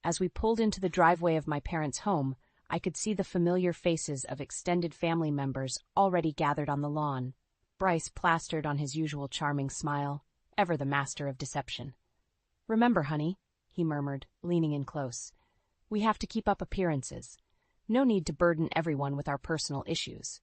As we pulled into the driveway of my parents' home, I could see the familiar faces of extended family members already gathered on the lawn. Bryce plastered on his usual charming smile, ever the master of deception. "Remember, honey," he murmured, leaning in close, "we have to keep up appearances. No need to burden everyone with our personal issues."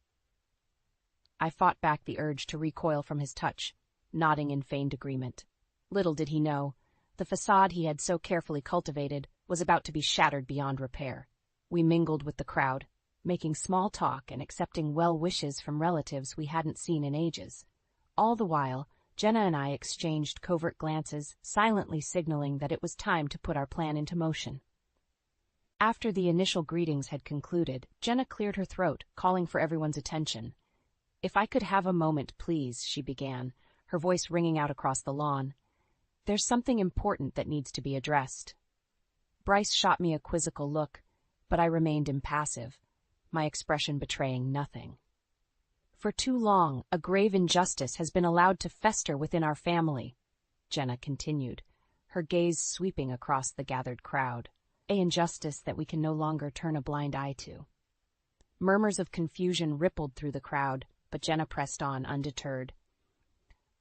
I fought back the urge to recoil from his touch, nodding in feigned agreement. Little did he know, the facade he had so carefully cultivated was about to be shattered beyond repair. We mingled with the crowd, making small talk and accepting well wishes from relatives we hadn't seen in ages. All the while, Jenna and I exchanged covert glances, silently signaling that it was time to put our plan into motion. After the initial greetings had concluded, Jenna cleared her throat, calling for everyone's attention. "If I could have a moment, please," she began, her voice ringing out across the lawn. "There's something important that needs to be addressed." Bryce shot me a quizzical look, but I remained impassive, my expression betraying nothing. "For too long, a grave injustice has been allowed to fester within our family," Jenna continued, her gaze sweeping across the gathered crowd. "An injustice that we can no longer turn a blind eye to." Murmurs of confusion rippled through the crowd, but Jenna pressed on, undeterred.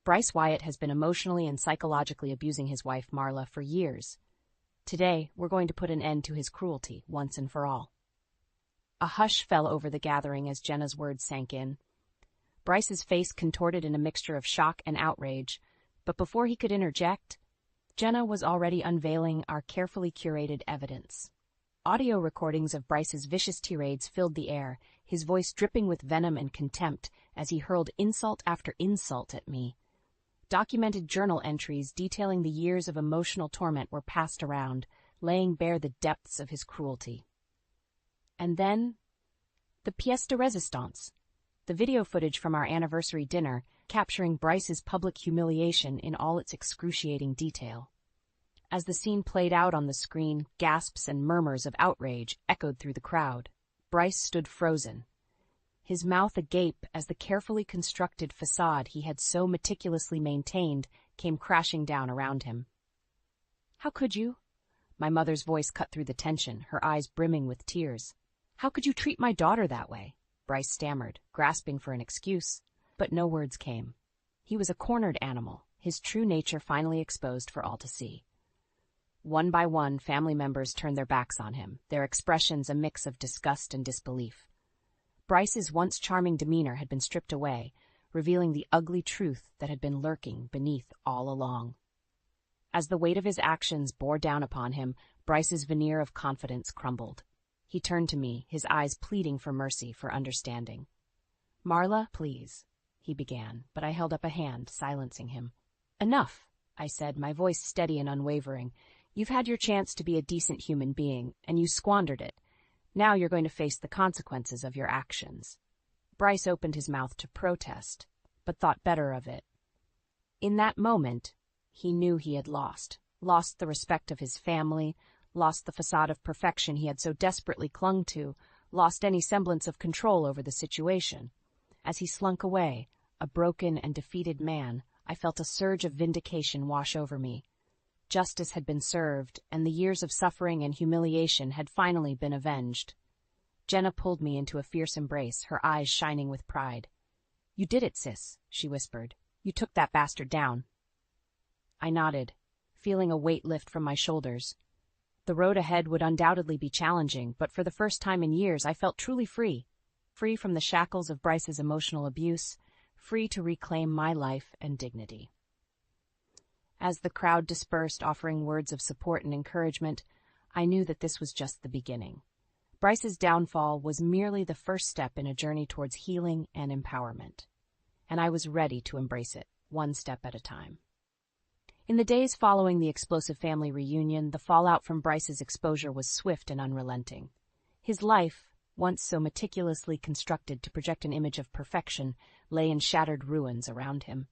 "Bryce Wyatt has been emotionally and psychologically abusing his wife, Marla, for years. Today, we're going to put an end to his cruelty, once and for all." A hush fell over the gathering as Jenna's words sank in. Bryce's face contorted in a mixture of shock and outrage, but before he could interject, Jenna was already unveiling our carefully curated evidence. Audio recordings of Bryce's vicious tirades filled the air, his voice dripping with venom and contempt as he hurled insult after insult at me. Documented journal entries detailing the years of emotional torment were passed around, laying bare the depths of his cruelty. And then, the pièce de résistance, the video footage from our anniversary dinner, capturing Bryce's public humiliation in all its excruciating detail. As the scene played out on the screen, gasps and murmurs of outrage echoed through the crowd. Bryce stood frozen, his mouth agape as the carefully constructed facade he had so meticulously maintained came crashing down around him. "How could you?" My mother's voice cut through the tension, her eyes brimming with tears. "How could you treat my daughter that way?" Bryce stammered, grasping for an excuse, but no words came. He was a cornered animal, his true nature finally exposed for all to see. One by one, family members turned their backs on him, their expressions a mix of disgust and disbelief. Bryce's once charming demeanor had been stripped away, revealing the ugly truth that had been lurking beneath all along. As the weight of his actions bore down upon him, Bryce's veneer of confidence crumbled. He turned to me, his eyes pleading for mercy, for understanding. "Marla, please," he began, but I held up a hand, silencing him. "Enough," I said, my voice steady and unwavering. "You've had your chance to be a decent human being, and you squandered it. Now you're going to face the consequences of your actions." Bryce opened his mouth to protest, but thought better of it. In that moment, he knew he had lost the respect of his family, lost the facade of perfection he had so desperately clung to, lost any semblance of control over the situation. As he slunk away, a broken and defeated man, I felt a surge of vindication wash over me. Justice had been served, and the years of suffering and humiliation had finally been avenged. Jenna pulled me into a fierce embrace, her eyes shining with pride. "You did it, sis," she whispered. "You took that bastard down." I nodded, feeling a weight lift from my shoulders. The road ahead would undoubtedly be challenging, but for the first time in years I felt truly free. Free from the shackles of Bryce's emotional abuse, free to reclaim my life and dignity. As the crowd dispersed, offering words of support and encouragement, I knew that this was just the beginning. Bryce's downfall was merely the first step in a journey towards healing and empowerment, and I was ready to embrace it, one step at a time. In the days following the explosive family reunion, the fallout from Bryce's exposure was swift and unrelenting. His life, once so meticulously constructed to project an image of perfection, lay in shattered ruins around him.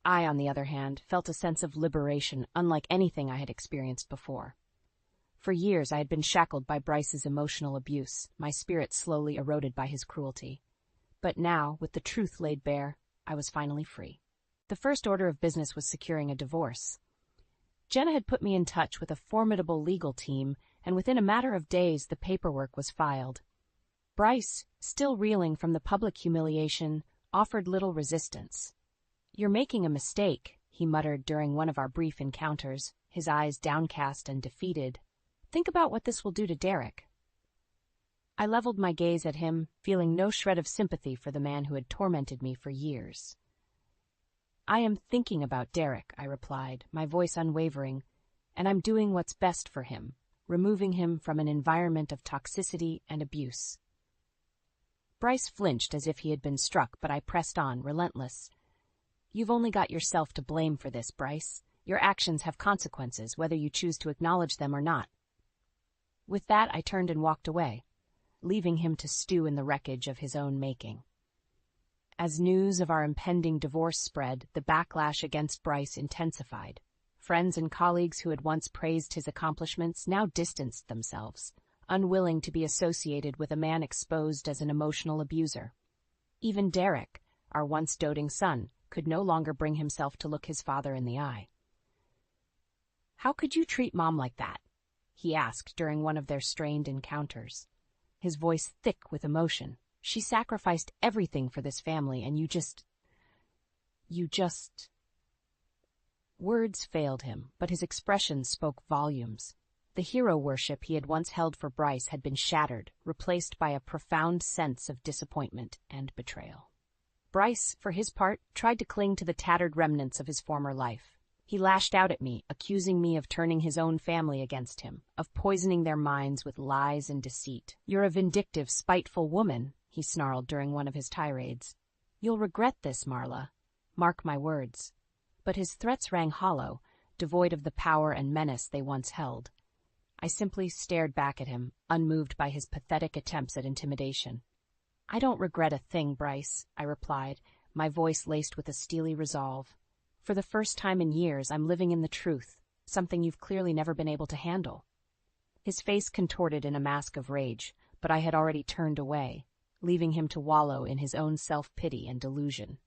I, on the other hand, felt a sense of liberation unlike anything I had experienced before. For years I had been shackled by Bryce's emotional abuse, my spirit slowly eroded by his cruelty. But now, with the truth laid bare, I was finally free. The first order of business was securing a divorce. Jenna had put me in touch with a formidable legal team, and within a matter of days the paperwork was filed. Bryce, still reeling from the public humiliation, offered little resistance. "You're making a mistake," he muttered during one of our brief encounters, his eyes downcast and defeated. "Think about what this will do to Derek." I leveled my gaze at him, feeling no shred of sympathy for the man who had tormented me for years. "I am thinking about Derek," I replied, my voice unwavering, "and I'm doing what's best for him, removing him from an environment of toxicity and abuse." Bryce flinched as if he had been struck, but I pressed on, relentless. "You've only got yourself to blame for this, Bryce. Your actions have consequences, whether you choose to acknowledge them or not." With that, I turned and walked away, leaving him to stew in the wreckage of his own making. As news of our impending divorce spread, the backlash against Bryce intensified. Friends and colleagues who had once praised his accomplishments now distanced themselves, unwilling to be associated with a man exposed as an emotional abuser. Even Derek, our once doting son, could no longer bring himself to look his father in the eye. "How could you treat Mom like that?" he asked during one of their strained encounters, his voice thick with emotion. "She sacrificed everything for this family, and you just... Words failed him, but his expression spoke volumes. The hero worship he had once held for Bryce had been shattered, replaced by a profound sense of disappointment and betrayal. Bryce, for his part, tried to cling to the tattered remnants of his former life. He lashed out at me, accusing me of turning his own family against him, of poisoning their minds with lies and deceit. "You're a vindictive, spiteful woman," he snarled during one of his tirades. "You'll regret this, Marla. Mark my words." But his threats rang hollow, devoid of the power and menace they once held. I simply stared back at him, unmoved by his pathetic attempts at intimidation. "I don't regret a thing, Bryce," I replied, my voice laced with a steely resolve. "For the first time in years, I'm living in the truth, something you've clearly never been able to handle." His face contorted in a mask of rage, but I had already turned away, leaving him to wallow in his own self-pity and delusion.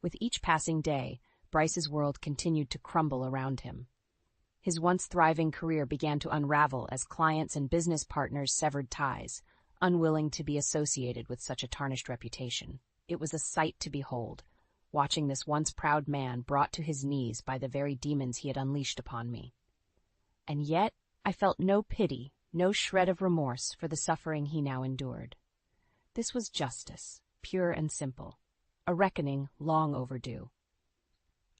With each passing day, Bryce's world continued to crumble around him. His once thriving career began to unravel as clients and business partners severed ties, unwilling to be associated with such a tarnished reputation. It was a sight to behold, watching this once proud man brought to his knees by the very demons he had unleashed upon me. And yet, I felt no pity, no shred of remorse for the suffering he now endured. This was justice, pure and simple, a reckoning long overdue.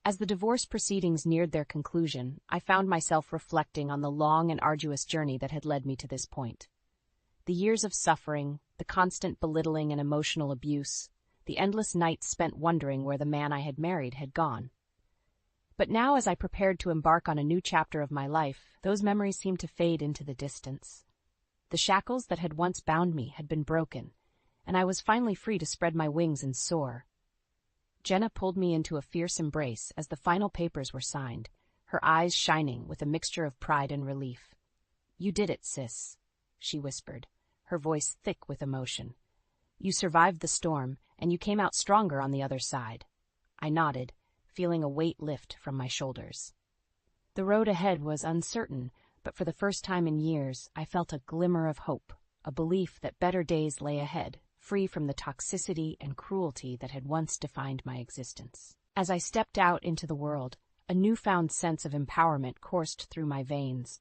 As the divorce proceedings neared their conclusion, I found myself reflecting on the long and arduous journey that had led me to this point. The years of suffering, the constant belittling and emotional abuse, the endless nights spent wondering where the man I had married had gone. But now, as I prepared to embark on a new chapter of my life, those memories seemed to fade into the distance. The shackles that had once bound me had been broken, and I was finally free to spread my wings and soar. Jenna pulled me into a fierce embrace as the final papers were signed, her eyes shining with a mixture of pride and relief. "You did it, sis," she whispered, her voice thick with emotion. "You survived the storm, and you came out stronger on the other side." I nodded, feeling a weight lift from my shoulders. The road ahead was uncertain, but for the first time in years, I felt a glimmer of hope, a belief that better days lay ahead, free from the toxicity and cruelty that had once defined my existence. As I stepped out into the world, a newfound sense of empowerment coursed through my veins.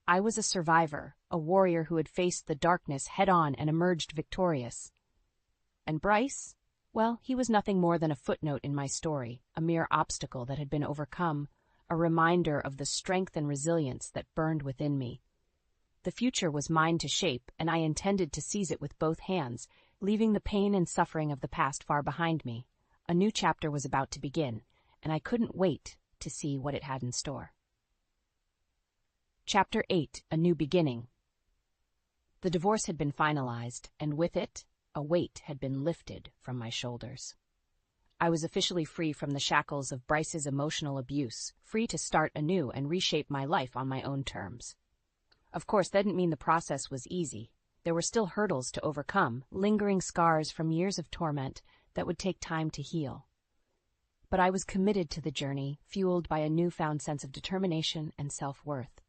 I was a survivor, a warrior who had faced the darkness head-on and emerged victorious. And Bryce? Well, he was nothing more than a footnote in my story, a mere obstacle that had been overcome, a reminder of the strength and resilience that burned within me. The future was mine to shape, and I intended to seize it with both hands, leaving the pain and suffering of the past far behind me. A new chapter was about to begin, and I couldn't wait to see what it had in store. Chapter 8: A New Beginning. The divorce had been finalized, and with it, a weight had been lifted from my shoulders. I was officially free from the shackles of Bryce's emotional abuse, free to start anew and reshape my life on my own terms. Of course, that didn't mean the process was easy. There were still hurdles to overcome, lingering scars from years of torment that would take time to heal. But I was committed to the journey, fueled by a newfound sense of determination and self-worth.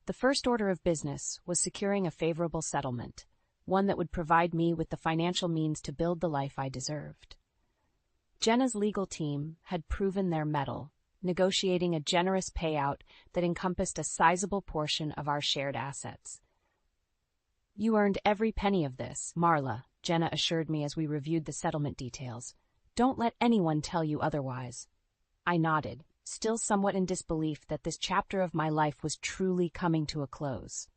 The first order of business was securing a favorable settlement, one that would provide me with the financial means to build the life I deserved. Jenna's legal team had proven their mettle, negotiating a generous payout that encompassed a sizable portion of our shared assets. "You earned every penny of this, Marla," Jenna assured me as we reviewed the settlement details. "Don't let anyone tell you otherwise." I nodded, still somewhat in disbelief that this chapter of my life was truly coming to a close.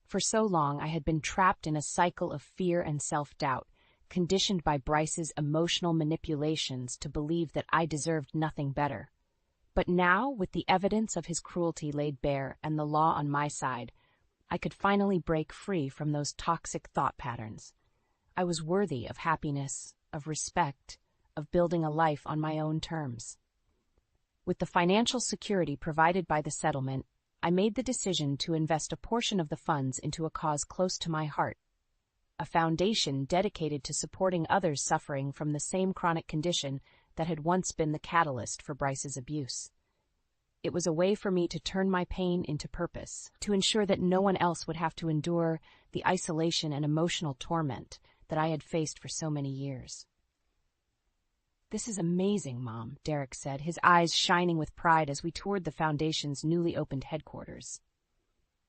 For so long, I had been trapped in a cycle of fear and self-doubt, conditioned by Bryce's emotional manipulations to believe that I deserved nothing better. But now, with the evidence of his cruelty laid bare and the law on my side, I could finally break free from those toxic thought patterns. I was worthy of happiness, of respect, of building a life on my own terms. With the financial security provided by the settlement, I made the decision to invest a portion of the funds into a cause close to my heart, a foundation dedicated to supporting others suffering from the same chronic condition that had once been the catalyst for Bryce's abuse. It was a way for me to turn my pain into purpose, to ensure that no one else would have to endure the isolation and emotional torment that I had faced for so many years. "This is amazing, Mom," Derek said, his eyes shining with pride as we toured the Foundation's newly opened headquarters.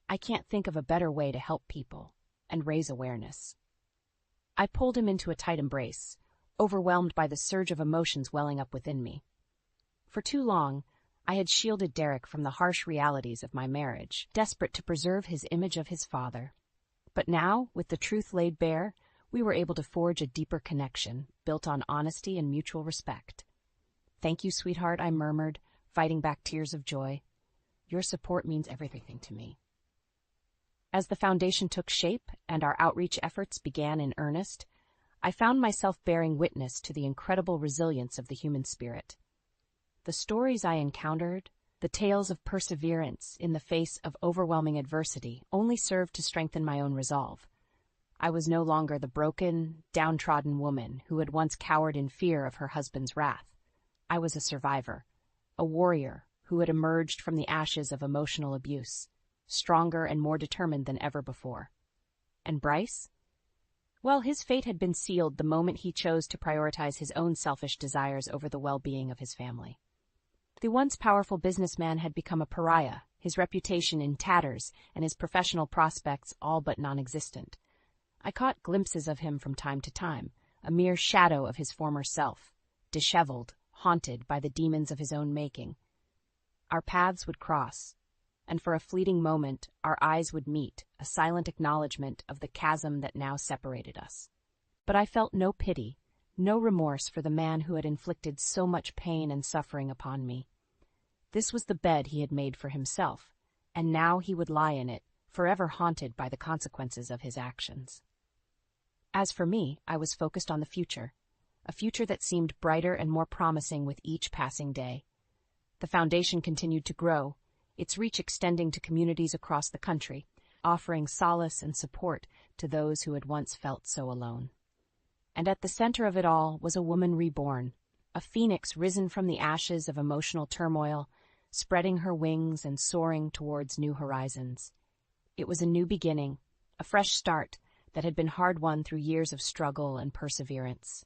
"I can't think of a better way to help people and raise awareness." I pulled him into a tight embrace, overwhelmed by the surge of emotions welling up within me. For too long, I had shielded Derek from the harsh realities of my marriage, desperate to preserve his image of his father. But now, with the truth laid bare, we were able to forge a deeper connection, built on honesty and mutual respect. "Thank you, sweetheart," I murmured, fighting back tears of joy. "Your support means everything to me." As the foundation took shape and our outreach efforts began in earnest, I found myself bearing witness to the incredible resilience of the human spirit. The stories I encountered, the tales of perseverance in the face of overwhelming adversity, only served to strengthen my own resolve. I was no longer the broken, downtrodden woman who had once cowered in fear of her husband's wrath. I was a survivor, a warrior who had emerged from the ashes of emotional abuse, stronger and more determined than ever before. And Bryce? Well, his fate had been sealed the moment he chose to prioritize his own selfish desires over the well-being of his family. The once powerful businessman had become a pariah, his reputation in tatters and his professional prospects all but non-existent. I caught glimpses of him from time to time, a mere shadow of his former self, disheveled, haunted by the demons of his own making. Our paths would cross, and for a fleeting moment our eyes would meet, a silent acknowledgement of the chasm that now separated us. But I felt no pity, no remorse for the man who had inflicted so much pain and suffering upon me. This was the bed he had made for himself, and now he would lie in it, forever haunted by the consequences of his actions. As for me, I was focused on the future. a future that seemed brighter and more promising with each passing day. The foundation continued to grow, its reach extending to communities across the country, offering solace and support to those who had once felt so alone. And at the center of it all was a woman reborn, a phoenix risen from the ashes of emotional turmoil, spreading her wings and soaring towards new horizons. It was a new beginning, a fresh start that had been hard-won through years of struggle and perseverance.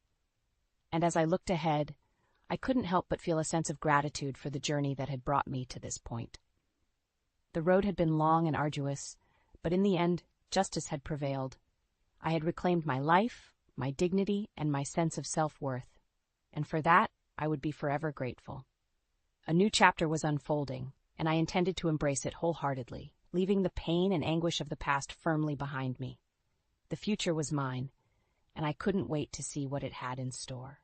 And as I looked ahead, I couldn't help but feel a sense of gratitude for the journey that had brought me to this point. The road had been long and arduous, but in the end, justice had prevailed. I had reclaimed my life, my dignity, and my sense of self-worth, and for that, I would be forever grateful. A new chapter was unfolding, and I intended to embrace it wholeheartedly, leaving the pain and anguish of the past firmly behind me. The future was mine, and I couldn't wait to see what it had in store.